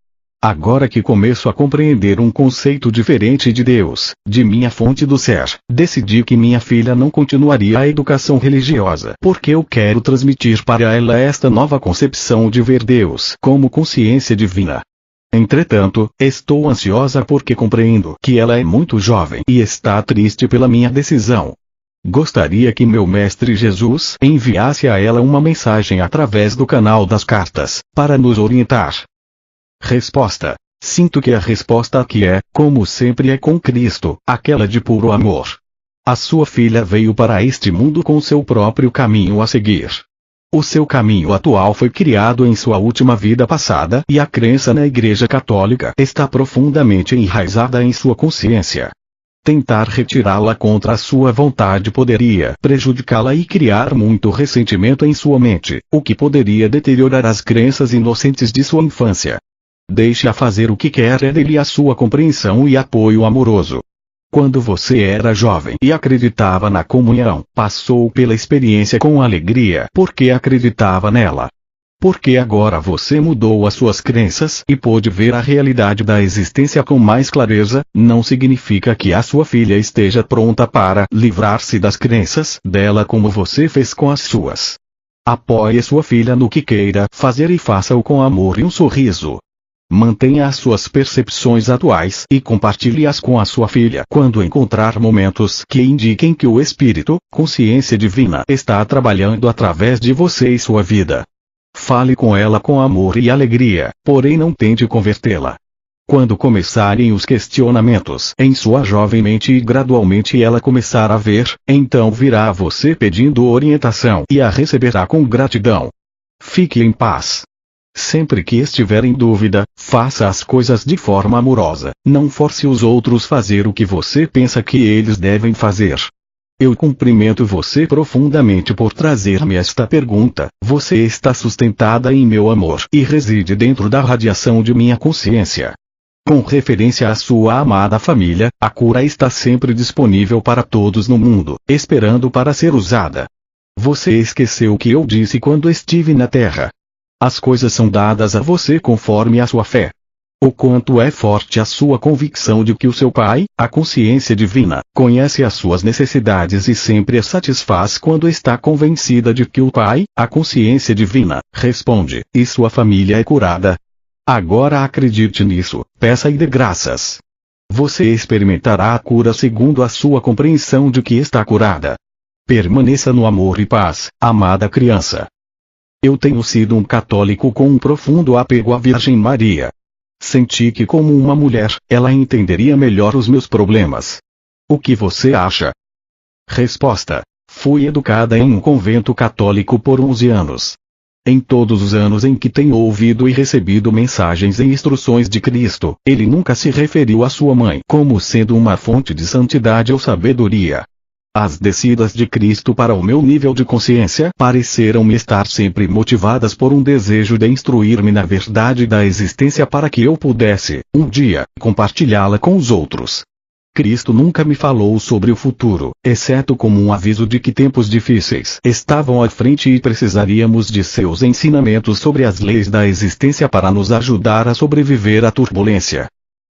Agora que começo a compreender um conceito diferente de Deus, de minha fonte do ser, decidi que minha filha não continuaria a educação religiosa porque eu quero transmitir para ela esta nova concepção de ver Deus como consciência divina. Entretanto, estou ansiosa porque compreendo que ela é muito jovem e está triste pela minha decisão. Gostaria que meu Mestre Jesus enviasse a ela uma mensagem através do canal das cartas, para nos orientar. Resposta: Sinto que a resposta aqui é, como sempre é com Cristo, aquela de puro amor. A sua filha veio para este mundo com seu próprio caminho a seguir. O seu caminho atual foi criado em sua última vida passada e a crença na Igreja Católica está profundamente enraizada em sua consciência. Tentar retirá-la contra a sua vontade poderia prejudicá-la e criar muito ressentimento em sua mente, o que poderia deteriorar as crenças inocentes de sua infância. Deixe-a fazer o que quer, é dele a sua compreensão e apoio amoroso. Quando você era jovem e acreditava na comunhão, passou pela experiência com alegria porque acreditava nela. Porque agora você mudou as suas crenças e pôde ver a realidade da existência com mais clareza, não significa que a sua filha esteja pronta para livrar-se das crenças dela como você fez com as suas. Apoie sua filha no que queira fazer e faça-o com amor e um sorriso. Mantenha as suas percepções atuais e compartilhe-as com a sua filha quando encontrar momentos que indiquem que o Espírito, consciência divina, está trabalhando através de você e sua vida. Fale com ela com amor e alegria, porém não tente convertê-la. Quando começarem os questionamentos em sua jovem mente e gradualmente ela começar a ver, então virá a você pedindo orientação e a receberá com gratidão. Fique em paz. Sempre que estiver em dúvida, faça as coisas de forma amorosa, não force os outros a fazer o que você pensa que eles devem fazer. Eu cumprimento você profundamente por trazer-me esta pergunta. Você está sustentada em meu amor e reside dentro da radiação de minha consciência. Com referência à sua amada família, a cura está sempre disponível para todos no mundo, esperando para ser usada. Você esqueceu o que eu disse quando estive na Terra. As coisas são dadas a você conforme a sua fé. O quanto é forte a sua convicção de que o seu Pai, a consciência divina, conhece as suas necessidades e sempre as satisfaz quando está convencida de que o Pai, a consciência divina, responde, e sua família é curada. Agora acredite nisso, peça e dê graças. Você experimentará a cura segundo a sua compreensão de que está curada. Permaneça no amor e paz, amada criança. Eu tenho sido um católico com um profundo apego à Virgem Maria. Senti que como uma mulher, ela entenderia melhor os meus problemas. O que você acha? Resposta: fui educada em um convento católico por 11 anos. Em todos os anos em que tenho ouvido e recebido mensagens e instruções de Cristo, ele nunca se referiu à sua mãe como sendo uma fonte de santidade ou sabedoria. As descidas de Cristo para o meu nível de consciência pareceram-me estar sempre motivadas por um desejo de instruir-me na verdade da existência para que eu pudesse, um dia, compartilhá-la com os outros. Cristo nunca me falou sobre o futuro, exceto como um aviso de que tempos difíceis estavam à frente e precisaríamos de seus ensinamentos sobre as leis da existência para nos ajudar a sobreviver à turbulência.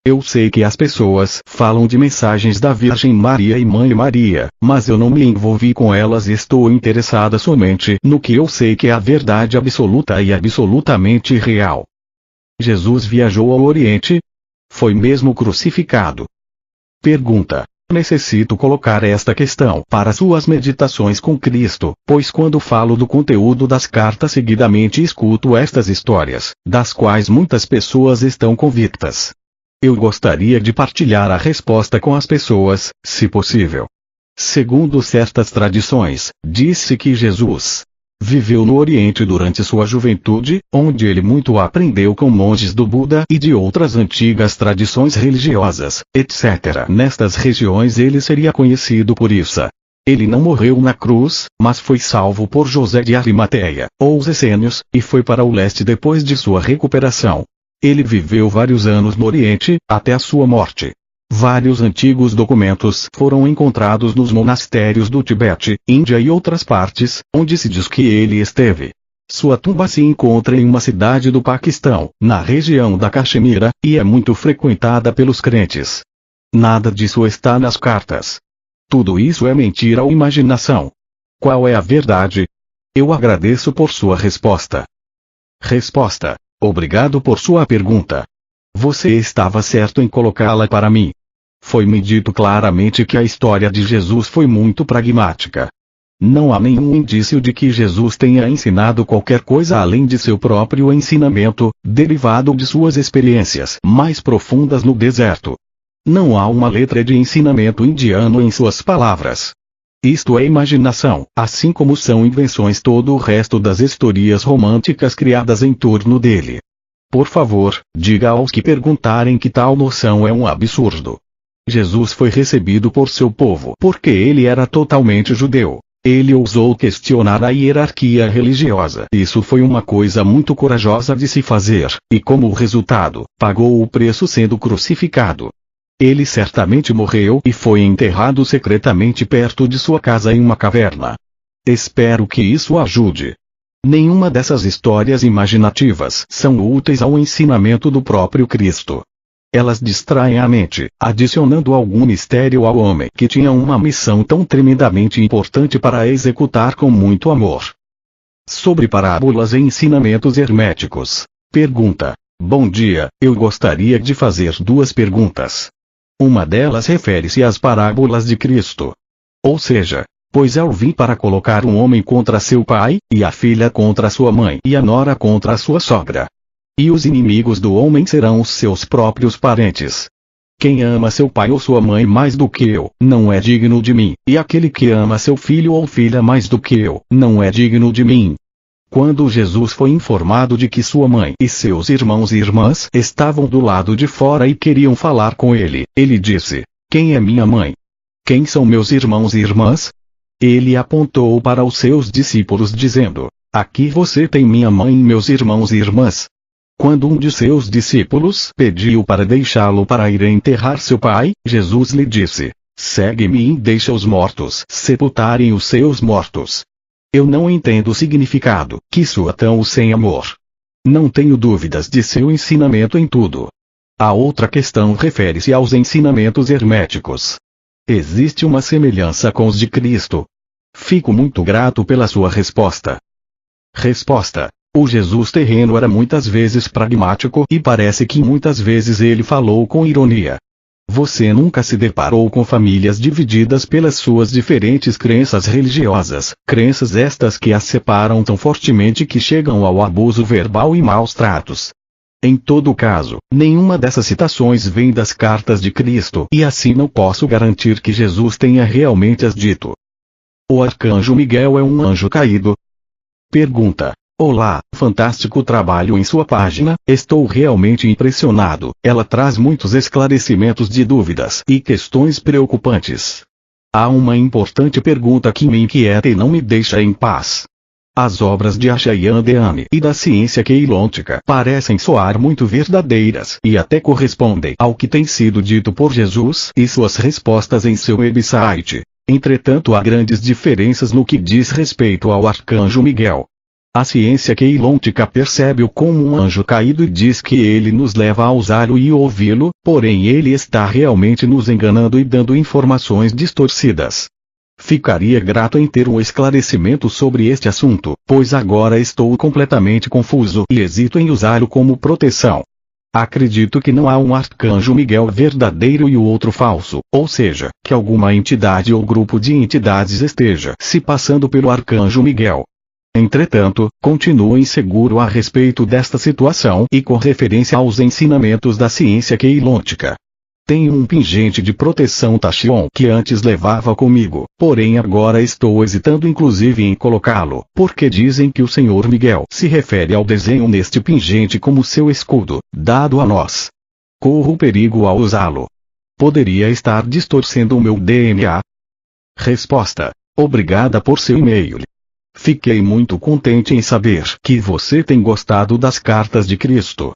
Eu sei que as pessoas falam de mensagens da Virgem Maria e Mãe Maria, mas eu não me envolvi com elas e estou interessada somente no que eu sei que é a verdade absoluta e absolutamente real. Jesus viajou ao Oriente? Foi mesmo crucificado? Pergunta: necessito colocar esta questão para suas meditações com Cristo, pois quando falo do conteúdo das cartas seguidamente escuto estas histórias, das quais muitas pessoas estão convictas. Eu gostaria de partilhar a resposta com as pessoas, se possível. Segundo certas tradições, disse que Jesus viveu no Oriente durante sua juventude, onde ele muito aprendeu com monges do Buda e de outras antigas tradições religiosas, etc. Nestas regiões ele seria conhecido por Issa. Ele não morreu na cruz, mas foi salvo por José de Arimateia, ou os essênios, e foi para o leste depois de sua recuperação. Ele viveu vários anos no Oriente, até a sua morte. Vários antigos documentos foram encontrados nos monastérios do Tibete, Índia e outras partes, onde se diz que ele esteve. Sua tumba se encontra em uma cidade do Paquistão, na região da Caxemira, e é muito frequentada pelos crentes. Nada disso está nas cartas. Tudo isso é mentira ou imaginação. Qual é a verdade? Eu agradeço por sua resposta. Resposta: obrigado por sua pergunta. Você estava certo em colocá-la para mim. Foi-me dito claramente que a história de Jesus foi muito pragmática. Não há nenhum indício de que Jesus tenha ensinado qualquer coisa além de seu próprio ensinamento, derivado de suas experiências mais profundas no deserto. Não há uma letra de ensinamento indiano em suas palavras. Isto é imaginação, assim como são invenções todo o resto das histórias românticas criadas em torno dele. Por favor, diga aos que perguntarem que tal noção é um absurdo. Jesus foi recebido por seu povo porque ele era totalmente judeu. Ele ousou questionar a hierarquia religiosa. Isso foi uma coisa muito corajosa de se fazer, e como resultado, pagou o preço sendo crucificado. Ele certamente morreu e foi enterrado secretamente perto de sua casa em uma caverna. Espero que isso ajude. Nenhuma dessas histórias imaginativas são úteis ao ensinamento do próprio Cristo. Elas distraem a mente, adicionando algum mistério ao homem que tinha uma missão tão tremendamente importante para executar com muito amor. Sobre parábolas e ensinamentos herméticos. Pergunta. Bom dia, eu gostaria de fazer duas perguntas. Uma delas refere-se às parábolas de Cristo. Ou seja, pois eu vim para colocar um homem contra seu pai, e a filha contra sua mãe e a nora contra a sua sogra. E os inimigos do homem serão os seus próprios parentes. Quem ama seu pai ou sua mãe mais do que eu, não é digno de mim, e aquele que ama seu filho ou filha mais do que eu, não é digno de mim. Quando Jesus foi informado de que sua mãe e seus irmãos e irmãs estavam do lado de fora e queriam falar com ele, ele disse: Quem é minha mãe? Quem são meus irmãos e irmãs? Ele apontou para os seus discípulos dizendo: Aqui você tem minha mãe e meus irmãos e irmãs. Quando um de seus discípulos pediu para deixá-lo para ir enterrar seu pai, Jesus lhe disse: Segue-me e deixa os mortos sepultarem os seus mortos. Eu não entendo o significado, que soa tão sem amor. Não tenho dúvidas de seu ensinamento em tudo. A outra questão refere-se aos ensinamentos herméticos. Existe uma semelhança com os de Cristo? Fico muito grato pela sua resposta. Resposta. O Jesus terreno era muitas vezes pragmático e parece que muitas vezes ele falou com ironia. Você nunca se deparou com famílias divididas pelas suas diferentes crenças religiosas, crenças estas que as separam tão fortemente que chegam ao abuso verbal e maus tratos. Em todo caso, nenhuma dessas citações vem das cartas de Cristo e assim não posso garantir que Jesus tenha realmente as dito. O arcanjo Miguel é um anjo caído? Pergunta. Olá, fantástico trabalho em sua página, estou realmente impressionado, ela traz muitos esclarecimentos de dúvidas e questões preocupantes. Há uma importante pergunta que me inquieta e não me deixa em paz. As obras de Ashayandeyani e da ciência queilôntica parecem soar muito verdadeiras e até correspondem ao que tem sido dito por Jesus e suas respostas em seu website. Entretanto, há grandes diferenças no que diz respeito ao arcanjo Miguel. A ciência queilôntica percebe-o como um anjo caído e diz que ele nos leva a usá-lo e ouvi-lo, porém ele está realmente nos enganando e dando informações distorcidas. Ficaria grato em ter um esclarecimento sobre este assunto, pois agora estou completamente confuso e hesito em usá-lo como proteção. Acredito que não há um arcanjo Miguel verdadeiro e o outro falso, ou seja, que alguma entidade ou grupo de entidades esteja se passando pelo arcanjo Miguel. Entretanto, continuo inseguro a respeito desta situação e com referência aos ensinamentos da ciência queilôntica. Tenho um pingente de proteção Tachion que antes levava comigo, porém agora estou hesitando inclusive em colocá-lo, porque dizem que o Senhor Miguel se refere ao desenho neste pingente como seu escudo, dado a nós. Corro perigo ao usá-lo. Poderia estar distorcendo o meu DNA? Resposta. Obrigada por seu e-mail. Fiquei muito contente em saber que você tem gostado das cartas de Cristo.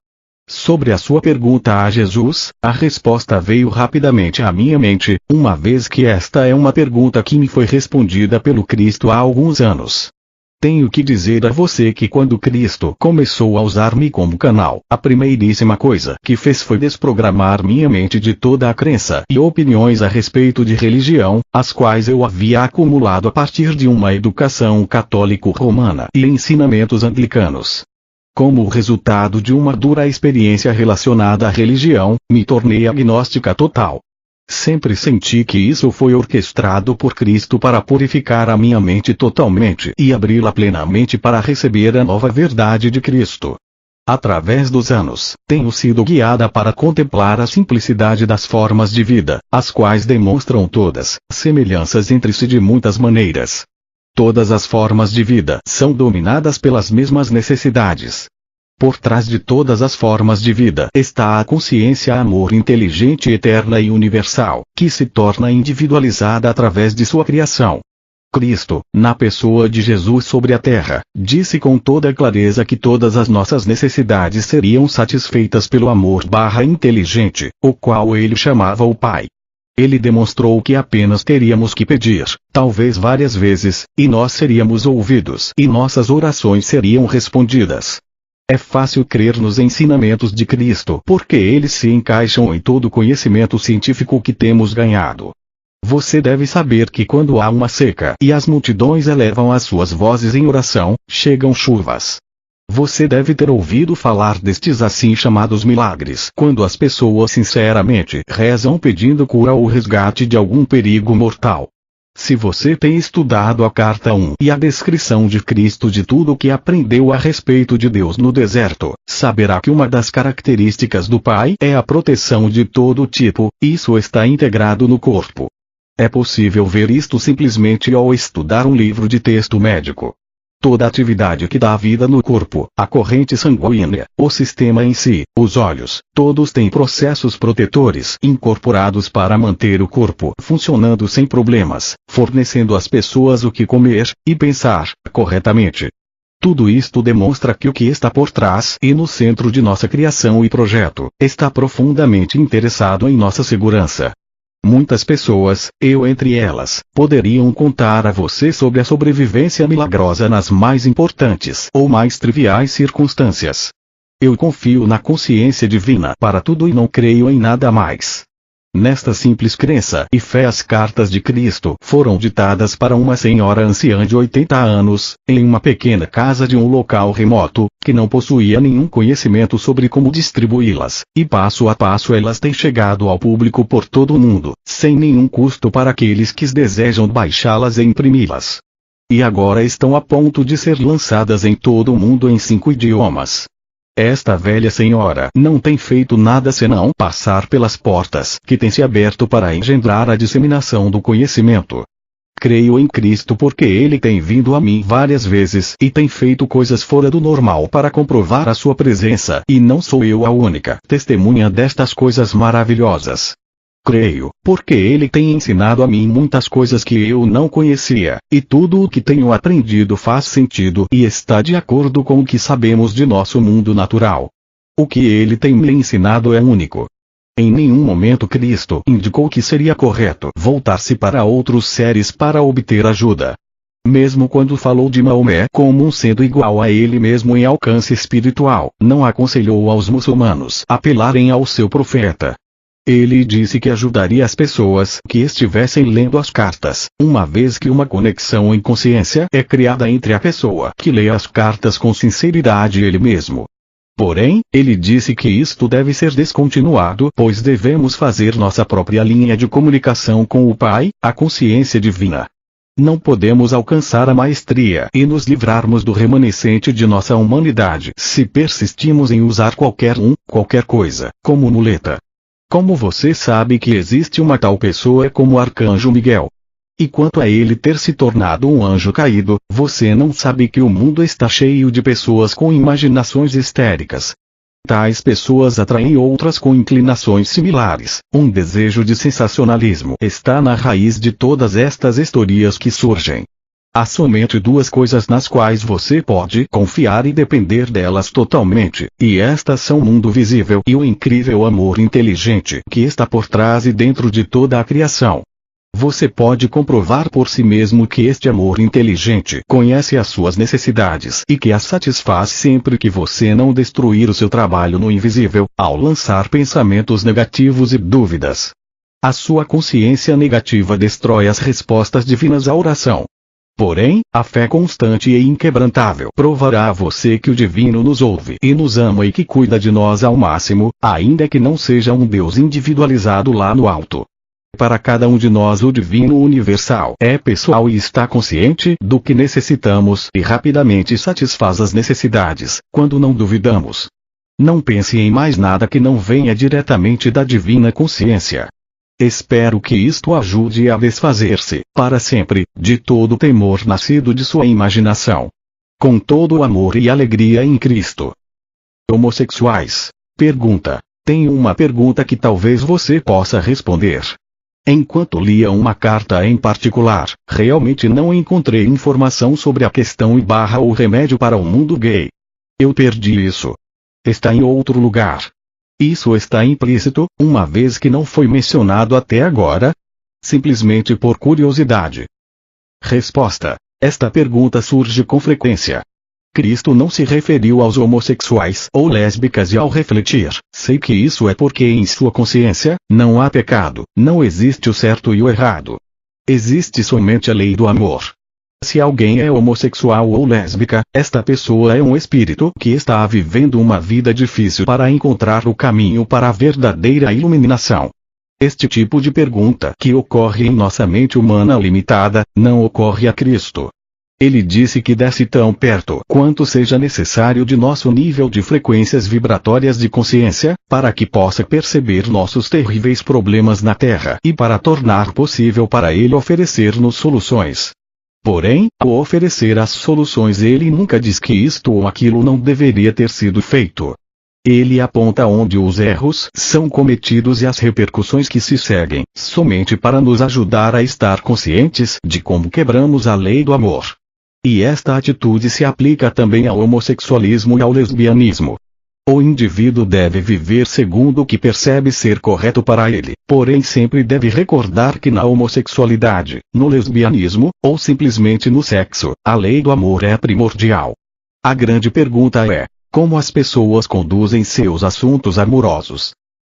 Sobre a sua pergunta a Jesus, a resposta veio rapidamente à minha mente, uma vez que esta é uma pergunta que me foi respondida pelo Cristo há alguns anos. Tenho que dizer a você que quando Cristo começou a usar-me como canal, a primeiríssima coisa que fez foi desprogramar minha mente de toda a crença e opiniões a respeito de religião, as quais eu havia acumulado a partir de uma educação católico-romana e ensinamentos anglicanos. Como resultado de uma dura experiência relacionada à religião, me tornei agnóstica total. Sempre senti que isso foi orquestrado por Cristo para purificar a minha mente totalmente e abri-la plenamente para receber a nova verdade de Cristo. Através dos anos, tenho sido guiada para contemplar a simplicidade das formas de vida, as quais demonstram todas semelhanças entre si de muitas maneiras. Todas as formas de vida são dominadas pelas mesmas necessidades. Por trás de todas as formas de vida está a consciência amor inteligente eterna e universal, que se torna individualizada através de sua criação. Cristo, na pessoa de Jesus sobre a terra, disse com toda clareza que todas as nossas necessidades seriam satisfeitas pelo amor inteligente, o qual ele chamava o Pai. Ele demonstrou que apenas teríamos que pedir, talvez várias vezes, e nós seríamos ouvidos e nossas orações seriam respondidas. É fácil crer nos ensinamentos de Cristo porque eles se encaixam em todo o conhecimento científico que temos ganhado. Você deve saber que quando há uma seca e as multidões elevam as suas vozes em oração, chegam chuvas. Você deve ter ouvido falar destes assim chamados milagres quando as pessoas sinceramente rezam pedindo cura ou resgate de algum perigo mortal. Se você tem estudado a carta 1 e a descrição de Cristo de tudo o que aprendeu a respeito de Deus no deserto, saberá que uma das características do Pai é a proteção de todo tipo, isso está integrado no corpo. É possível ver isto simplesmente ao estudar um livro de texto médico. Toda atividade que dá vida no corpo, a corrente sanguínea, o sistema em si, os olhos, todos têm processos protetores incorporados para manter o corpo funcionando sem problemas, fornecendo às pessoas o que comer e pensar corretamente. Tudo isto demonstra que o que está por trás e no centro de nossa criação e projeto, está profundamente interessado em nossa segurança. Muitas pessoas, eu entre elas, poderiam contar a você sobre a sobrevivência milagrosa nas mais importantes ou mais triviais circunstâncias. Eu confio na consciência divina para tudo e não creio em nada mais. Nesta simples crença e fé as cartas de Cristo foram ditadas para uma senhora anciã de 80 anos, em uma pequena casa de um local remoto, que não possuía nenhum conhecimento sobre como distribuí-las, e passo a passo elas têm chegado ao público por todo o mundo, sem nenhum custo para aqueles que desejam baixá-las e imprimi-las. E agora estão a ponto de ser lançadas em todo o mundo em 5 idiomas. Esta velha senhora não tem feito nada senão passar pelas portas que têm se aberto para engendrar a disseminação do conhecimento. Creio em Cristo porque ele tem vindo a mim várias vezes e tem feito coisas fora do normal para comprovar a sua presença e não sou eu a única testemunha destas coisas maravilhosas. Creio, porque ele tem ensinado a mim muitas coisas que eu não conhecia, e tudo o que tenho aprendido faz sentido e está de acordo com o que sabemos de nosso mundo natural. O que ele tem me ensinado é único. Em nenhum momento Cristo indicou que seria correto voltar-se para outros seres para obter ajuda. Mesmo quando falou de Maomé como um sendo igual a ele mesmo em alcance espiritual, não aconselhou aos muçulmanos apelarem ao seu profeta. Ele disse que ajudaria as pessoas que estivessem lendo as cartas, uma vez que uma conexão em consciência é criada entre a pessoa que lê as cartas com sinceridade e ele mesmo. Porém, ele disse que isto deve ser descontinuado, pois devemos fazer nossa própria linha de comunicação com o Pai, a consciência divina. Não podemos alcançar a maestria e nos livrarmos do remanescente de nossa humanidade se persistimos em usar qualquer coisa, como muleta. Como você sabe que existe uma tal pessoa como o Arcanjo Miguel? E quanto a ele ter se tornado um anjo caído, você não sabe que o mundo está cheio de pessoas com imaginações histéricas. Tais pessoas atraem outras com inclinações similares. Um desejo de sensacionalismo está na raiz de todas estas histórias que surgem. Há somente 2 coisas nas quais você pode confiar e depender delas totalmente, e estas são o mundo visível e o incrível amor inteligente que está por trás e dentro de toda a criação. Você pode comprovar por si mesmo que este amor inteligente conhece as suas necessidades e que as satisfaz sempre que você não destruir o seu trabalho no invisível, ao lançar pensamentos negativos e dúvidas. A sua consciência negativa destrói as respostas divinas à oração. Porém, a fé constante e inquebrantável provará a você que o divino nos ouve e nos ama e que cuida de nós ao máximo, ainda que não seja um Deus individualizado lá no alto. Para cada um de nós o divino universal é pessoal e está consciente do que necessitamos e rapidamente satisfaz as necessidades, quando não duvidamos. Não pense em mais nada que não venha diretamente da divina consciência. Espero que isto ajude a desfazer-se, para sempre, de todo temor nascido de sua imaginação. Com todo o amor e alegria em Cristo. Homossexuais. Pergunta. Tenho uma pergunta que talvez você possa responder. Enquanto lia uma carta em particular, realmente não encontrei informação sobre a questão e o remédio para o mundo gay. Eu perdi isso. Está em outro lugar. Isso está implícito, uma vez que não foi mencionado até agora? Simplesmente por curiosidade. Resposta. Esta pergunta surge com frequência. Cristo não se referiu aos homossexuais ou lésbicas e ao refletir, sei que isso é porque em sua consciência, não há pecado, não existe o certo e o errado. Existe somente a lei do amor. Se alguém é homossexual ou lésbica, esta pessoa é um espírito que está vivendo uma vida difícil para encontrar o caminho para a verdadeira iluminação. Este tipo de pergunta que ocorre em nossa mente humana limitada, não ocorre a Cristo. Ele disse que desce tão perto quanto seja necessário de nosso nível de frequências vibratórias de consciência, para que possa perceber nossos terríveis problemas na Terra e para tornar possível para ele oferecer-nos soluções. Porém, ao oferecer as soluções ele nunca diz que isto ou aquilo não deveria ter sido feito. Ele aponta onde os erros são cometidos e as repercussões que se seguem, somente para nos ajudar a estar conscientes de como quebramos a lei do amor. E esta atitude se aplica também ao homossexualismo e ao lesbianismo. O indivíduo deve viver segundo o que percebe ser correto para ele, porém sempre deve recordar que na homossexualidade, no lesbianismo, ou simplesmente no sexo, a lei do amor é primordial. A grande pergunta é: como as pessoas conduzem seus assuntos amorosos?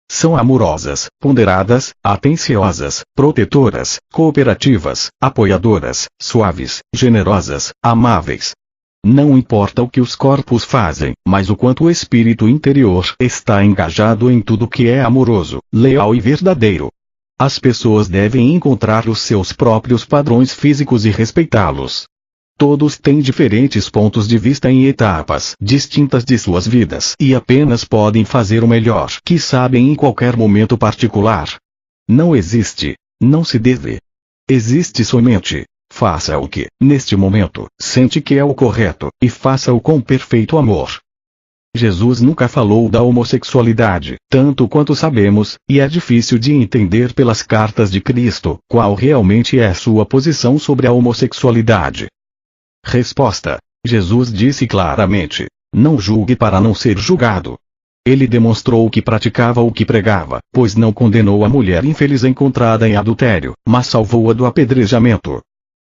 São amorosas, ponderadas, atenciosas, protetoras, cooperativas, apoiadoras, suaves, generosas, amáveis. Não importa o que os corpos fazem, mas o quanto o espírito interior está engajado em tudo que é amoroso, leal e verdadeiro. As pessoas devem encontrar os seus próprios padrões físicos e respeitá-los. Todos têm diferentes pontos de vista em etapas distintas de suas vidas e apenas podem fazer o melhor que sabem em qualquer momento particular. Não existe, não se deve. Existe somente, faça o que, neste momento, sente que é o correto, e faça-o com perfeito amor. Jesus nunca falou da homossexualidade, tanto quanto sabemos, e é difícil de entender pelas cartas de Cristo, qual realmente é sua posição sobre a homossexualidade. Resposta. Jesus disse claramente: não julgue para não ser julgado. Ele demonstrou que praticava o que pregava, pois não condenou a mulher infeliz encontrada em adultério, mas salvou-a do apedrejamento.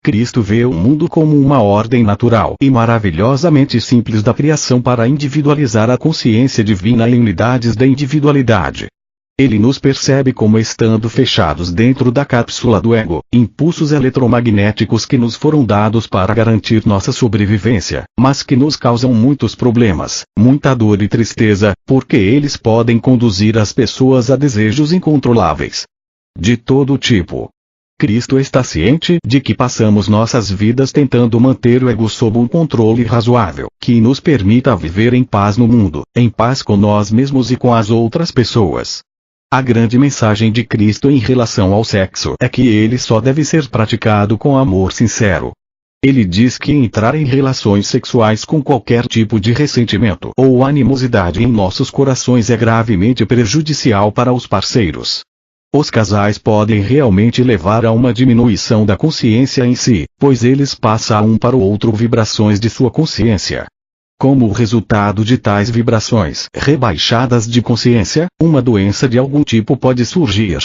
Cristo vê o mundo como uma ordem natural e maravilhosamente simples da criação para individualizar a consciência divina em unidades da individualidade. Ele nos percebe como estando fechados dentro da cápsula do ego, impulsos eletromagnéticos que nos foram dados para garantir nossa sobrevivência, mas que nos causam muitos problemas, muita dor e tristeza, porque eles podem conduzir as pessoas a desejos incontroláveis. De todo tipo. Cristo está ciente de que passamos nossas vidas tentando manter o ego sob um controle razoável, que nos permita viver em paz no mundo, em paz com nós mesmos e com as outras pessoas. A grande mensagem de Cristo em relação ao sexo é que ele só deve ser praticado com amor sincero. Ele diz que entrar em relações sexuais com qualquer tipo de ressentimento ou animosidade em nossos corações é gravemente prejudicial para os parceiros. Os casais podem realmente levar a uma diminuição da consciência em si, pois eles passam um para o outro vibrações de sua consciência. Como resultado de tais vibrações rebaixadas de consciência, uma doença de algum tipo pode surgir.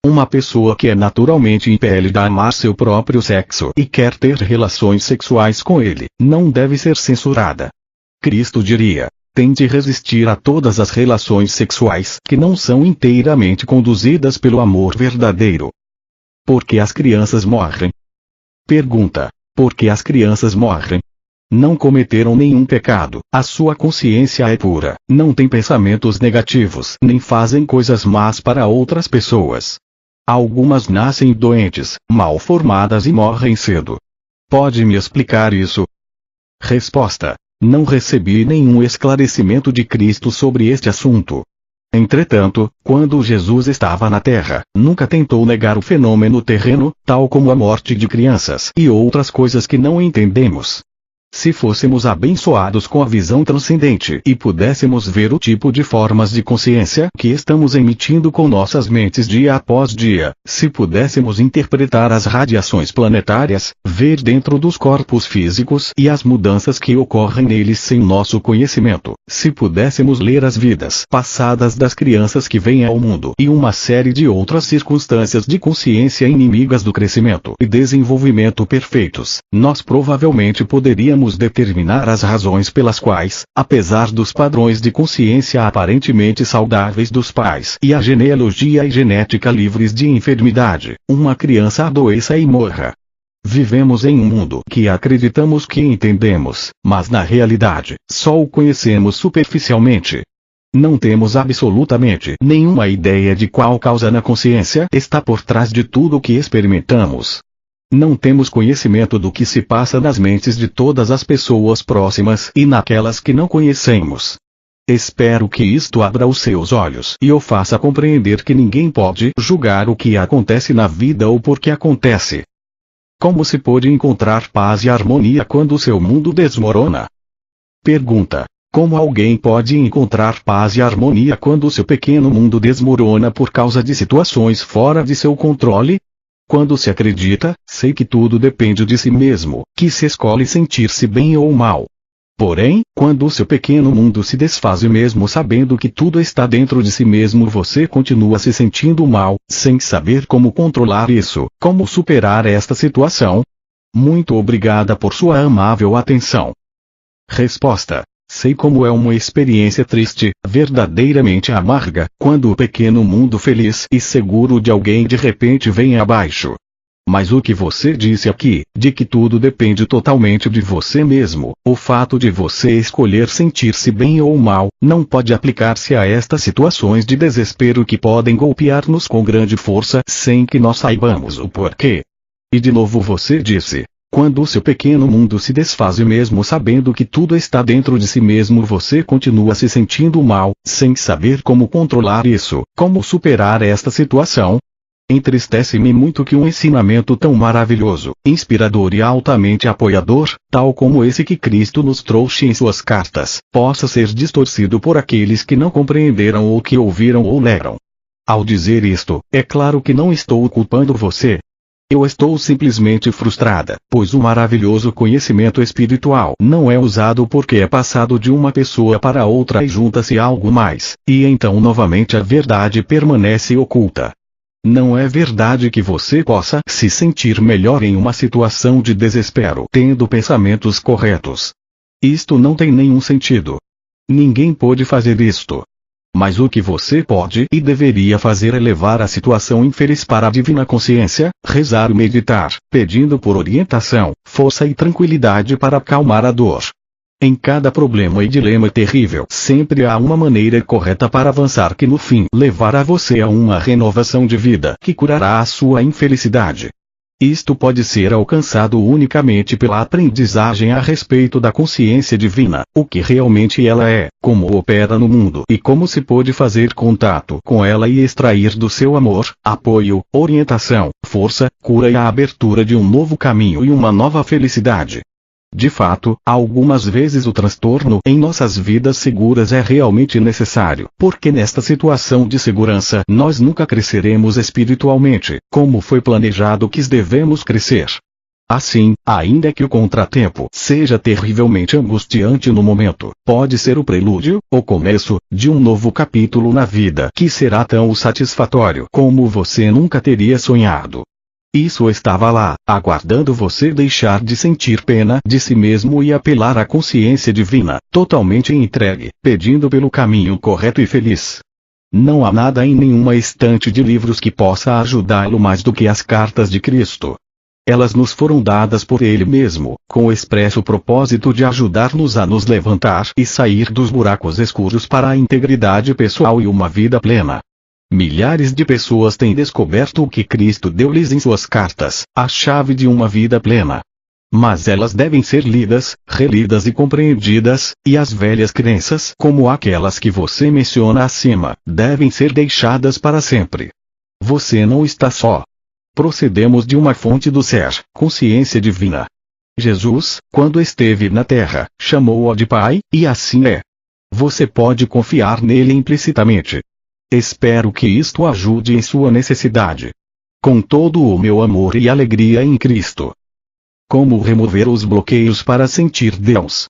Uma pessoa que é naturalmente impelida a amar seu próprio sexo e quer ter relações sexuais com ele, não deve ser censurada. Cristo diria: tente resistir a todas as relações sexuais que não são inteiramente conduzidas pelo amor verdadeiro. Por que as crianças morrem? Pergunta: por que as crianças morrem? Não cometeram nenhum pecado, a sua consciência é pura, não têm pensamentos negativos nem fazem coisas más para outras pessoas. Algumas nascem doentes, mal formadas e morrem cedo. Pode me explicar isso? Resposta: não recebi nenhum esclarecimento de Cristo sobre este assunto. Entretanto, quando Jesus estava na Terra, nunca tentou negar o fenômeno terreno, tal como a morte de crianças e outras coisas que não entendemos. Se fôssemos abençoados com a visão transcendente e pudéssemos ver o tipo de formas de consciência que estamos emitindo com nossas mentes dia após dia, se pudéssemos interpretar as radiações planetárias, ver dentro dos corpos físicos e as mudanças que ocorrem neles sem nosso conhecimento, se pudéssemos ler as vidas passadas das crianças que vêm ao mundo e uma série de outras circunstâncias de consciência inimigas do crescimento e desenvolvimento perfeitos, nós provavelmente poderíamos determinar as razões pelas quais, apesar dos padrões de consciência aparentemente saudáveis dos pais e a genealogia e genética livres de enfermidade, uma criança adoeça e morra. Vivemos em um mundo que acreditamos que entendemos, mas na realidade, só o conhecemos superficialmente. Não temos absolutamente nenhuma ideia de qual causa na consciência está por trás de tudo o que experimentamos. Não temos conhecimento do que se passa nas mentes de todas as pessoas próximas e naquelas que não conhecemos. Espero que isto abra os seus olhos e o faça compreender que ninguém pode julgar o que acontece na vida ou por que acontece. Como se pode encontrar paz e harmonia quando o seu mundo desmorona? Pergunta: como alguém pode encontrar paz e harmonia quando o seu pequeno mundo desmorona por causa de situações fora de seu controle? Quando se acredita, sei que tudo depende de si mesmo, que se escolhe sentir-se bem ou mal. Porém, quando o seu pequeno mundo se desfaz e mesmo sabendo que tudo está dentro de si mesmo você continua se sentindo mal, sem saber como controlar isso, como superar esta situação? Muito obrigada por sua amável atenção. Resposta: sei como é uma experiência triste, verdadeiramente amarga, quando o pequeno mundo feliz e seguro de alguém de repente vem abaixo. Mas o que você disse aqui, de que tudo depende totalmente de você mesmo, o fato de você escolher sentir-se bem ou mal, não pode aplicar-se a estas situações de desespero que podem golpear-nos com grande força sem que nós saibamos o porquê. E de novo você disse: quando o seu pequeno mundo se desfaz e mesmo sabendo que tudo está dentro de si mesmo você continua se sentindo mal, sem saber como controlar isso, como superar esta situação? Entristece-me muito que um ensinamento tão maravilhoso, inspirador e altamente apoiador, tal como esse que Cristo nos trouxe em suas cartas, possa ser distorcido por aqueles que não compreenderam ou que ouviram ou leram. Ao dizer isto, é claro que não estou culpando você. Eu estou simplesmente frustrada, pois o maravilhoso conhecimento espiritual não é usado porque é passado de uma pessoa para outra e junta-se algo mais, e então novamente a verdade permanece oculta. Não é verdade que você possa se sentir melhor em uma situação de desespero tendo pensamentos corretos. Isto não tem nenhum sentido. Ninguém pode fazer isto. Mas o que você pode e deveria fazer é levar a situação infeliz para a divina consciência, rezar e meditar, pedindo por orientação, força e tranquilidade para acalmar a dor. Em cada problema e dilema terrível sempre há uma maneira correta para avançar que no fim levará você a uma renovação de vida que curará a sua infelicidade. Isto pode ser alcançado unicamente pela aprendizagem a respeito da consciência divina, o que realmente ela é, como opera no mundo e como se pode fazer contato com ela e extrair do seu amor, apoio, orientação, força, cura e a abertura de um novo caminho e uma nova felicidade. De fato, algumas vezes o transtorno em nossas vidas seguras é realmente necessário, porque nesta situação de segurança nós nunca cresceremos espiritualmente, como foi planejado que devemos crescer. Assim, ainda que o contratempo seja terrivelmente angustiante no momento, pode ser o prelúdio, o começo, de um novo capítulo na vida que será tão satisfatório como você nunca teria sonhado. Isso estava lá, aguardando você deixar de sentir pena de si mesmo e apelar à consciência divina, totalmente entregue, pedindo pelo caminho correto e feliz. Não há nada em nenhuma estante de livros que possa ajudá-lo mais do que as cartas de Cristo. Elas nos foram dadas por Ele mesmo, com o expresso propósito de ajudar-nos a nos levantar e sair dos buracos escuros para a integridade pessoal e uma vida plena. Milhares de pessoas têm descoberto o que Cristo deu-lhes em suas cartas, a chave de uma vida plena. Mas elas devem ser lidas, relidas e compreendidas, e as velhas crenças, como aquelas que você menciona acima, devem ser deixadas para sempre. Você não está só. Procedemos de uma fonte do ser, consciência divina. Jesus, quando esteve na terra, chamou-o de Pai, e assim é. Você pode confiar nele implicitamente. Espero que isto ajude em sua necessidade. Com todo o meu amor e alegria em Cristo. Como remover os bloqueios para sentir Deus?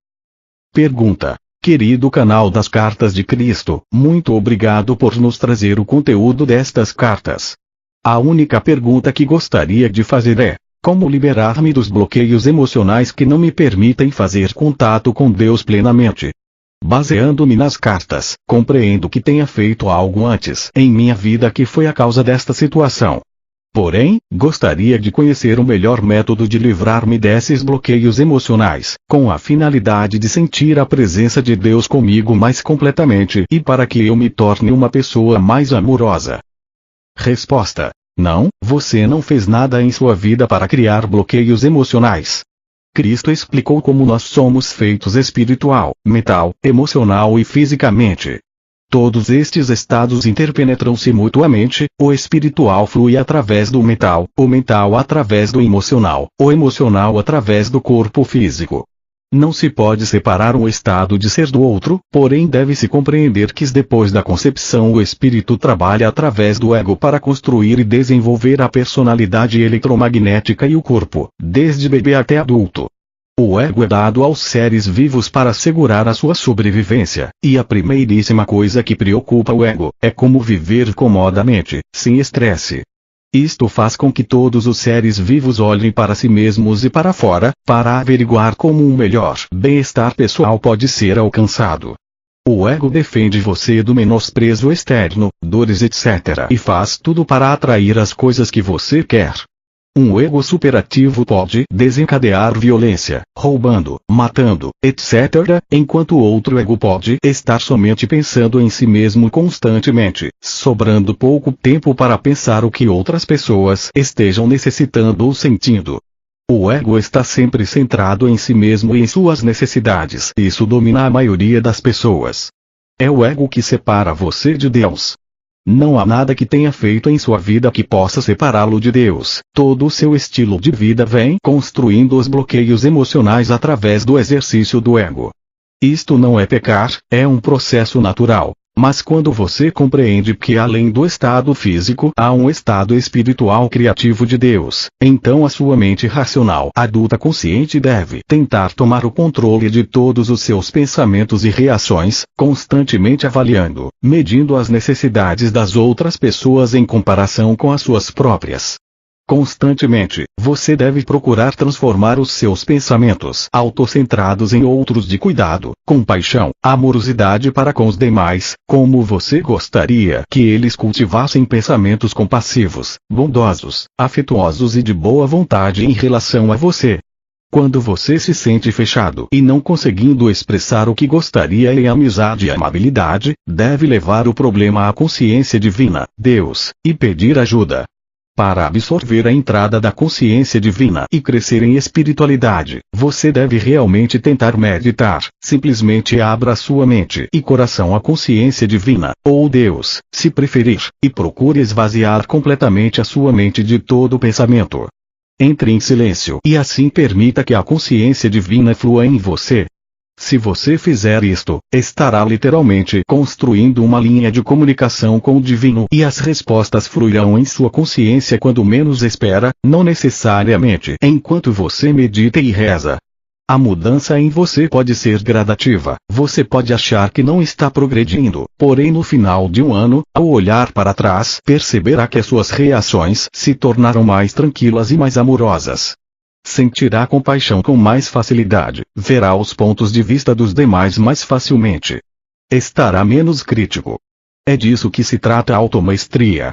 Pergunta. Querido canal das Cartas de Cristo, muito obrigado por nos trazer o conteúdo destas cartas. A única pergunta que gostaria de fazer é: como liberar-me dos bloqueios emocionais que não me permitem fazer contato com Deus plenamente? Baseando-me nas cartas, compreendo que tenha feito algo antes em minha vida que foi a causa desta situação. Porém, gostaria de conhecer o melhor método de livrar-me desses bloqueios emocionais, com a finalidade de sentir a presença de Deus comigo mais completamente e para que eu me torne uma pessoa mais amorosa. Resposta: não, você não fez nada em sua vida para criar bloqueios emocionais. Cristo explicou como nós somos feitos espiritual, mental, emocional e fisicamente. Todos estes estados interpenetram-se mutuamente, o espiritual flui através do mental, o mental através do emocional, o emocional através do corpo físico. Não se pode separar um estado de ser do outro, porém deve-se compreender que depois da concepção o espírito trabalha através do ego para construir e desenvolver a personalidade eletromagnética e o corpo, desde bebê até adulto. O ego é dado aos seres vivos para assegurar a sua sobrevivência, e a primeiríssima coisa que preocupa o ego é como viver comodamente, sem estresse. Isto faz com que todos os seres vivos olhem para si mesmos e para fora, para averiguar como um melhor bem-estar pessoal pode ser alcançado. O ego defende você do menosprezo externo, dores etc. e faz tudo para atrair as coisas que você quer. Um ego superativo pode desencadear violência, roubando, matando, etc., enquanto outro ego pode estar somente pensando em si mesmo constantemente, sobrando pouco tempo para pensar o que outras pessoas estejam necessitando ou sentindo. O ego está sempre centrado em si mesmo e em suas necessidades. Isso domina a maioria das pessoas. É o ego que separa você de Deus. Não há nada que tenha feito em sua vida que possa separá-lo de Deus. Todo o seu estilo de vida vem construindo os bloqueios emocionais através do exercício do ego. Isto não é pecar, é um processo natural. Mas quando você compreende que além do estado físico há um estado espiritual criativo de Deus, então a sua mente racional adulta consciente deve tentar tomar o controle de todos os seus pensamentos e reações, constantemente avaliando, medindo as necessidades das outras pessoas em comparação com as suas próprias. Constantemente, você deve procurar transformar os seus pensamentos autocentrados em outros de cuidado, compaixão, amorosidade para com os demais, como você gostaria que eles cultivassem pensamentos compassivos, bondosos, afetuosos e de boa vontade em relação a você. Quando você se sente fechado e não conseguindo expressar o que gostaria em amizade e amabilidade, deve levar o problema à consciência divina, Deus, e pedir ajuda. Para absorver a entrada da consciência divina e crescer em espiritualidade, você deve realmente tentar meditar. Simplesmente abra sua mente e coração à consciência divina, ou Deus, se preferir, e procure esvaziar completamente a sua mente de todo pensamento. Entre em silêncio e assim permita que a consciência divina flua em você. Se você fizer isto, estará literalmente construindo uma linha de comunicação com o divino e as respostas fluirão em sua consciência quando menos espera, não necessariamente enquanto você medita e reza. A mudança em você pode ser gradativa. Você pode achar que não está progredindo, porém no final de um ano, ao olhar para trás, perceberá que as suas reações se tornaram mais tranquilas e mais amorosas. Sentirá compaixão com mais facilidade, verá os pontos de vista dos demais mais facilmente. Estará menos crítico. É disso que se trata a automaestria.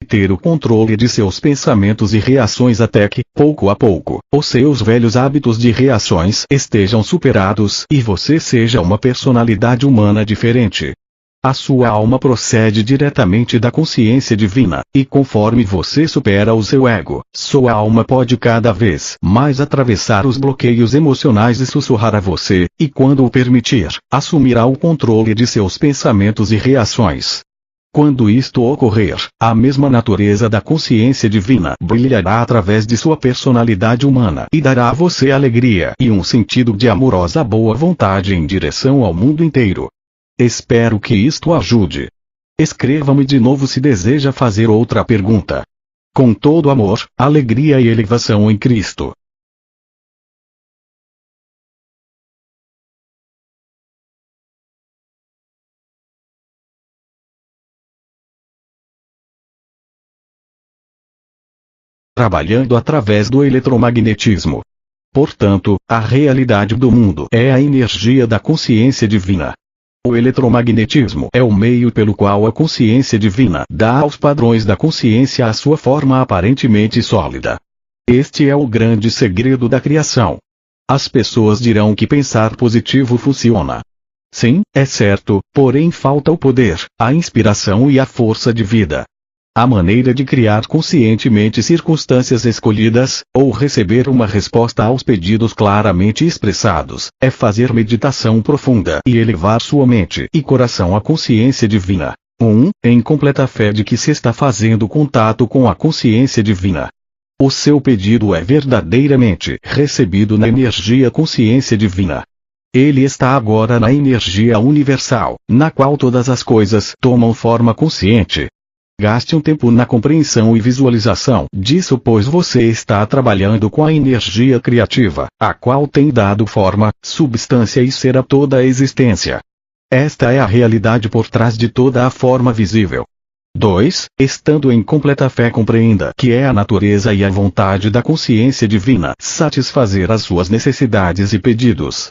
Ter o controle de seus pensamentos e reações até que, pouco a pouco, os seus velhos hábitos de reações estejam superados e você seja uma personalidade humana diferente. A sua alma procede diretamente da consciência divina, e conforme você supera o seu ego, sua alma pode cada vez mais atravessar os bloqueios emocionais e sussurrar a você, e quando o permitir, assumirá o controle de seus pensamentos e reações. Quando isto ocorrer, a mesma natureza da consciência divina brilhará através de sua personalidade humana e dará a você alegria e um sentido de amorosa boa vontade em direção ao mundo inteiro. Espero que isto ajude. Escreva-me de novo se deseja fazer outra pergunta. Com todo amor, alegria e elevação em Cristo. Trabalhando através do eletromagnetismo. Portanto, a realidade do mundo é a energia da consciência divina. O eletromagnetismo é o meio pelo qual a consciência divina dá aos padrões da consciência a sua forma aparentemente sólida. Este é o grande segredo da criação. As pessoas dirão que pensar positivo funciona. Sim, é certo, porém falta o poder, a inspiração e a força de vida. A maneira de criar conscientemente circunstâncias escolhidas, ou receber uma resposta aos pedidos claramente expressados, é fazer meditação profunda e elevar sua mente e coração à consciência divina. Em completa fé de que se está fazendo contato com a consciência divina. O seu pedido é verdadeiramente recebido na energia consciência divina. Ele está agora na energia universal, na qual todas as coisas tomam forma consciente. Gaste um tempo na compreensão e visualização disso, pois você está trabalhando com a energia criativa, a qual tem dado forma, substância e ser a toda a existência. Esta é a realidade por trás de toda a forma visível. 2. Estando em completa fé, compreenda que é a natureza e a vontade da consciência divina satisfazer as suas necessidades e pedidos.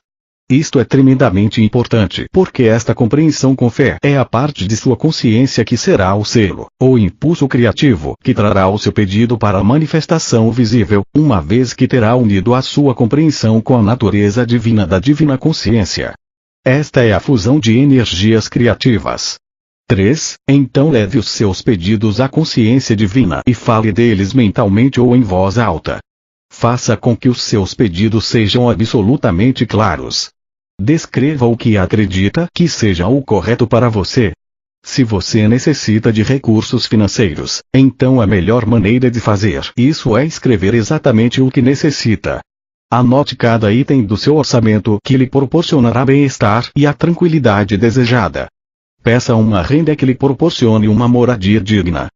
Isto é tremendamente importante, porque esta compreensão com fé é a parte de sua consciência que será o selo, ou impulso criativo, que trará o seu pedido para a manifestação visível, uma vez que terá unido a sua compreensão com a natureza divina da divina consciência. Esta é a fusão de energias criativas. 3. Então leve os seus pedidos à consciência divina e fale deles mentalmente ou em voz alta. Faça com que os seus pedidos sejam absolutamente claros. Descreva o que acredita que seja o correto para você. Se você necessita de recursos financeiros, então a melhor maneira de fazer isso é escrever exatamente o que necessita. Anote cada item do seu orçamento que lhe proporcionará bem-estar e a tranquilidade desejada. Peça uma renda que lhe proporcione uma moradia digna.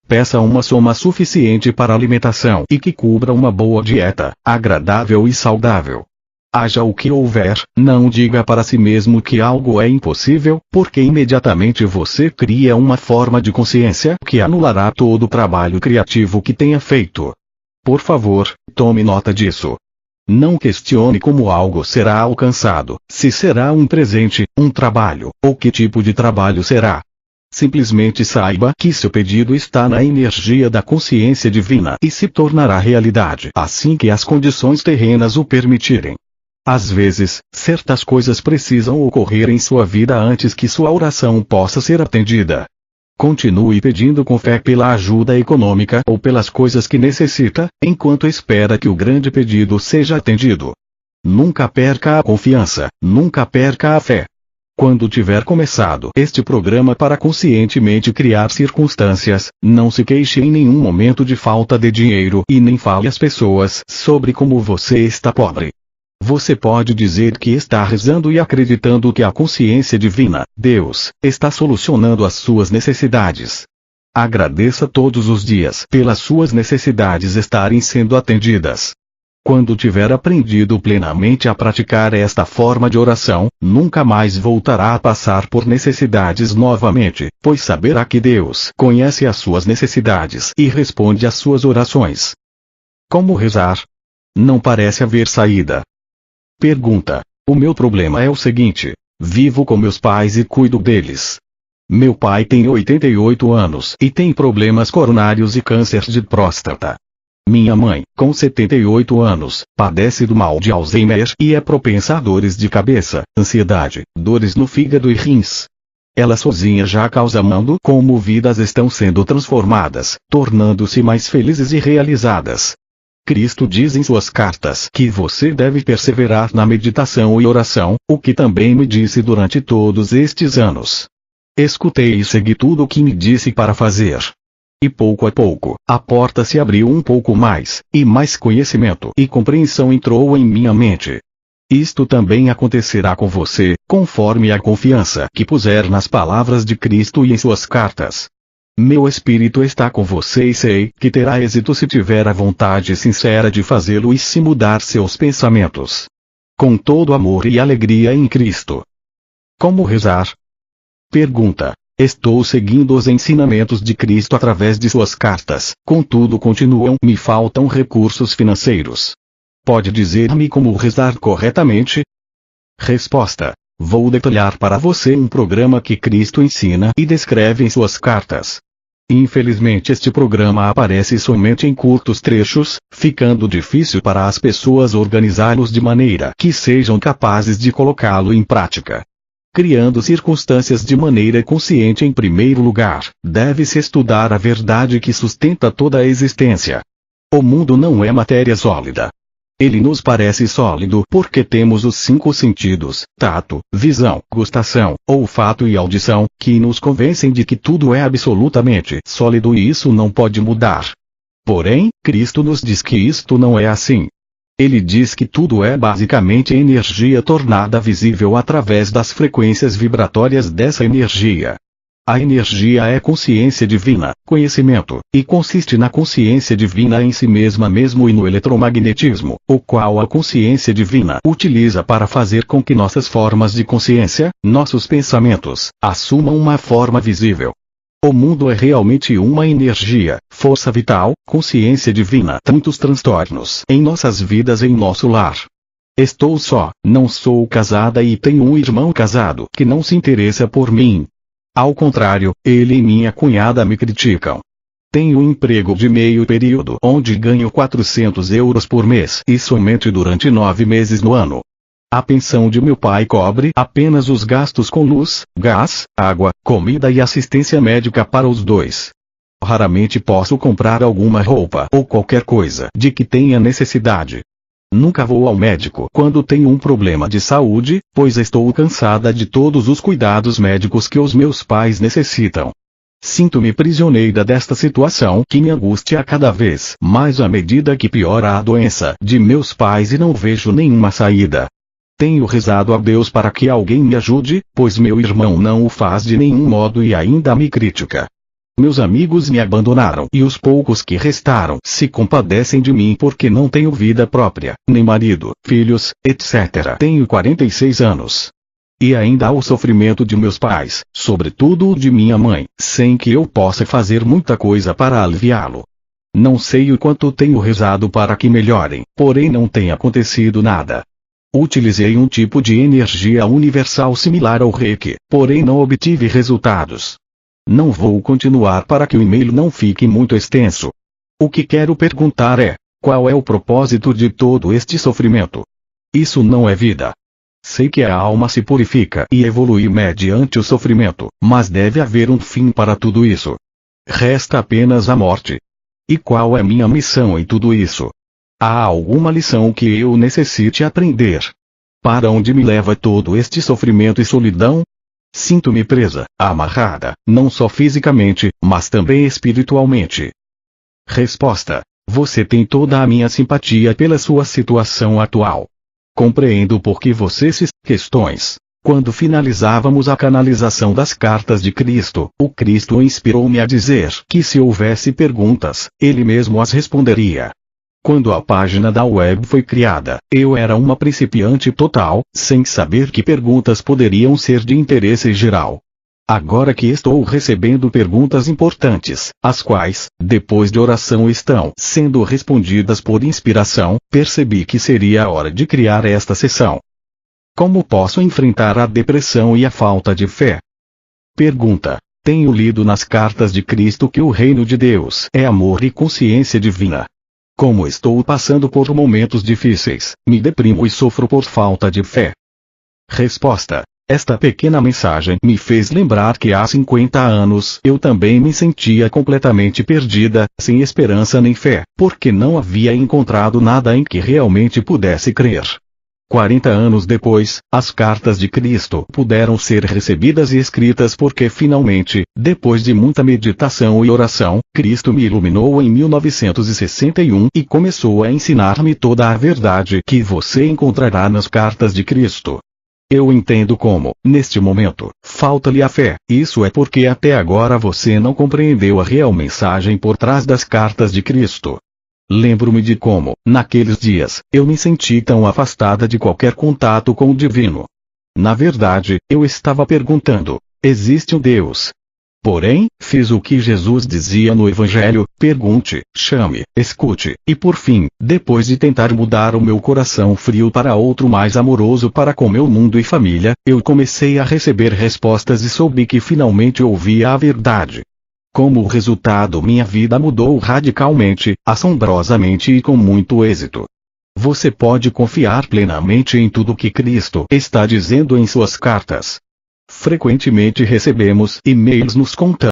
Peça uma soma suficiente para alimentação e que cubra uma boa dieta, agradável e saudável. Haja o que houver, não diga para si mesmo que algo é impossível, porque imediatamente você cria uma forma de consciência que anulará todo o trabalho criativo que tenha feito. Por favor, tome nota disso. Não questione como algo será alcançado, se será um presente, um trabalho, ou que tipo de trabalho será. Simplesmente saiba que seu pedido está na energia da consciência divina e se tornará realidade assim que as condições terrenas o permitirem. Às vezes, certas coisas precisam ocorrer em sua vida antes que sua oração possa ser atendida. Continue pedindo com fé pela ajuda econômica ou pelas coisas que necessita, enquanto espera que o grande pedido seja atendido. Nunca perca a confiança, nunca perca a fé. Quando tiver começado este programa para conscientemente criar circunstâncias, não se queixe em nenhum momento de falta de dinheiro e nem fale às pessoas sobre como você está pobre. Você pode dizer que está rezando e acreditando que a consciência divina, Deus, está solucionando as suas necessidades. Agradeça todos os dias pelas suas necessidades estarem sendo atendidas. Quando tiver aprendido plenamente a praticar esta forma de oração, nunca mais voltará a passar por necessidades novamente, pois saberá que Deus conhece as suas necessidades e responde às suas orações. Como rezar? Não parece haver saída. Pergunta: o meu problema é o seguinte: vivo com meus pais e cuido deles. Meu pai tem 88 anos e tem problemas coronários e câncer de próstata. Minha mãe, com 78 anos, padece do mal de Alzheimer e é propensa a dores de cabeça, ansiedade, dores no fígado e rins. Ela sozinha já causa mando como vidas estão sendo transformadas, tornando-se mais felizes e realizadas. Cristo diz em suas cartas que você deve perseverar na meditação e oração, o que também me disse durante todos estes anos. Escutei e segui tudo o que me disse para fazer. E pouco a pouco, a porta se abriu um pouco mais, e mais conhecimento e compreensão entrou em minha mente. Isto também acontecerá com você, conforme a confiança que puser nas palavras de Cristo e em suas cartas. Meu espírito está com você e sei que terá êxito se tiver a vontade sincera de fazê-lo e se mudar seus pensamentos. Com todo amor e alegria em Cristo. Como rezar? Pergunta. Estou seguindo os ensinamentos de Cristo através de suas cartas, contudo me faltam recursos financeiros. Pode dizer-me como rezar corretamente? Resposta. Vou detalhar para você um programa que Cristo ensina e descreve em suas cartas. Infelizmente este programa aparece somente em curtos trechos, ficando difícil para as pessoas organizá-los de maneira que sejam capazes de colocá-lo em prática. Criando circunstâncias de maneira consciente em primeiro lugar, deve-se estudar a verdade que sustenta toda a existência. O mundo não é matéria sólida. Ele nos parece sólido porque temos os 5 sentidos, tato, visão, gustação, olfato e audição, que nos convencem de que tudo é absolutamente sólido e isso não pode mudar. Porém, Cristo nos diz que isto não é assim. Ele diz que tudo é basicamente energia tornada visível através das frequências vibratórias dessa energia. A energia é consciência divina, conhecimento, e consiste na consciência divina em si mesma mesmo e no eletromagnetismo, o qual a consciência divina utiliza para fazer com que nossas formas de consciência, nossos pensamentos, assumam uma forma visível. O mundo é realmente uma energia, força vital, consciência divina. Muitos transtornos em nossas vidas em nosso lar. Estou só, não sou casada e tenho um irmão casado que não se interessa por mim. Ao contrário, ele e minha cunhada me criticam. Tenho um emprego de meio período onde ganho 400 euros por mês e somente durante 9 meses no ano. A pensão de meu pai cobre apenas os gastos com luz, gás, água, comida e assistência médica para os 2. Raramente posso comprar alguma roupa ou qualquer coisa de que tenha necessidade. Nunca vou ao médico quando tenho um problema de saúde, pois estou cansada de todos os cuidados médicos que os meus pais necessitam. Sinto-me prisioneira desta situação que me angustia cada vez mais à medida que piora a doença de meus pais e não vejo nenhuma saída. Tenho rezado a Deus para que alguém me ajude, pois meu irmão não o faz de nenhum modo e ainda me critica. Meus amigos me abandonaram e os poucos que restaram se compadecem de mim porque não tenho vida própria, nem marido, filhos, etc. Tenho 46 anos. E ainda há o sofrimento de meus pais, sobretudo o de minha mãe, sem que eu possa fazer muita coisa para aliviá-lo. Não sei o quanto tenho rezado para que melhorem, porém não tem acontecido nada. Utilizei um tipo de energia universal similar ao Reiki, porém não obtive resultados. Não vou continuar para que o e-mail não fique muito extenso. O que quero perguntar é, qual é o propósito de todo este sofrimento? Isso não é vida. Sei que a alma se purifica e evolui mediante o sofrimento, mas deve haver um fim para tudo isso. Resta apenas a morte. E qual é minha missão em tudo isso? Há alguma lição que eu necessite aprender? Para onde me leva todo este sofrimento e solidão? Sinto-me presa, amarrada, não só fisicamente, mas também espiritualmente. Resposta. Você tem toda a minha simpatia pela sua situação atual. Compreendo por que você se questões. Quando finalizávamos a canalização das cartas de Cristo, o Cristo inspirou-me a dizer que se houvesse perguntas, ele mesmo as responderia. Quando a página da web foi criada, eu era uma principiante total, sem saber que perguntas poderiam ser de interesse geral. Agora que estou recebendo perguntas importantes, as quais, depois de oração estão sendo respondidas por inspiração, percebi que seria a hora de criar esta sessão. Como posso enfrentar a depressão e a falta de fé? Pergunta. Tenho lido nas cartas de Cristo que o reino de Deus é amor e consciência divina. Como estou passando por momentos difíceis, me deprimo e sofro por falta de fé. Resposta. Esta pequena mensagem me fez lembrar que há 50 anos eu também me sentia completamente perdida, sem esperança nem fé, porque não havia encontrado nada em que realmente pudesse crer. 40 anos depois, as cartas de Cristo puderam ser recebidas e escritas porque finalmente, depois de muita meditação e oração, Cristo me iluminou em 1961 e começou a ensinar-me toda a verdade que você encontrará nas cartas de Cristo. Eu entendo como, neste momento, falta-lhe a fé. Isso é porque até agora você não compreendeu a real mensagem por trás das cartas de Cristo. Lembro-me de como, naqueles dias, eu me senti tão afastada de qualquer contato com o divino. Na verdade, eu estava perguntando: existe um Deus? Porém, fiz o que Jesus dizia no Evangelho: pergunte, chame, escute, e por fim, depois de tentar mudar o meu coração frio para outro mais amoroso para com meu mundo e família, eu comecei a receber respostas e soube que finalmente ouvia a verdade. Como resultado, minha vida mudou radicalmente, assombrosamente e com muito êxito. Você pode confiar plenamente em tudo que Cristo está dizendo em suas cartas. Frequentemente recebemos e-mails nos contando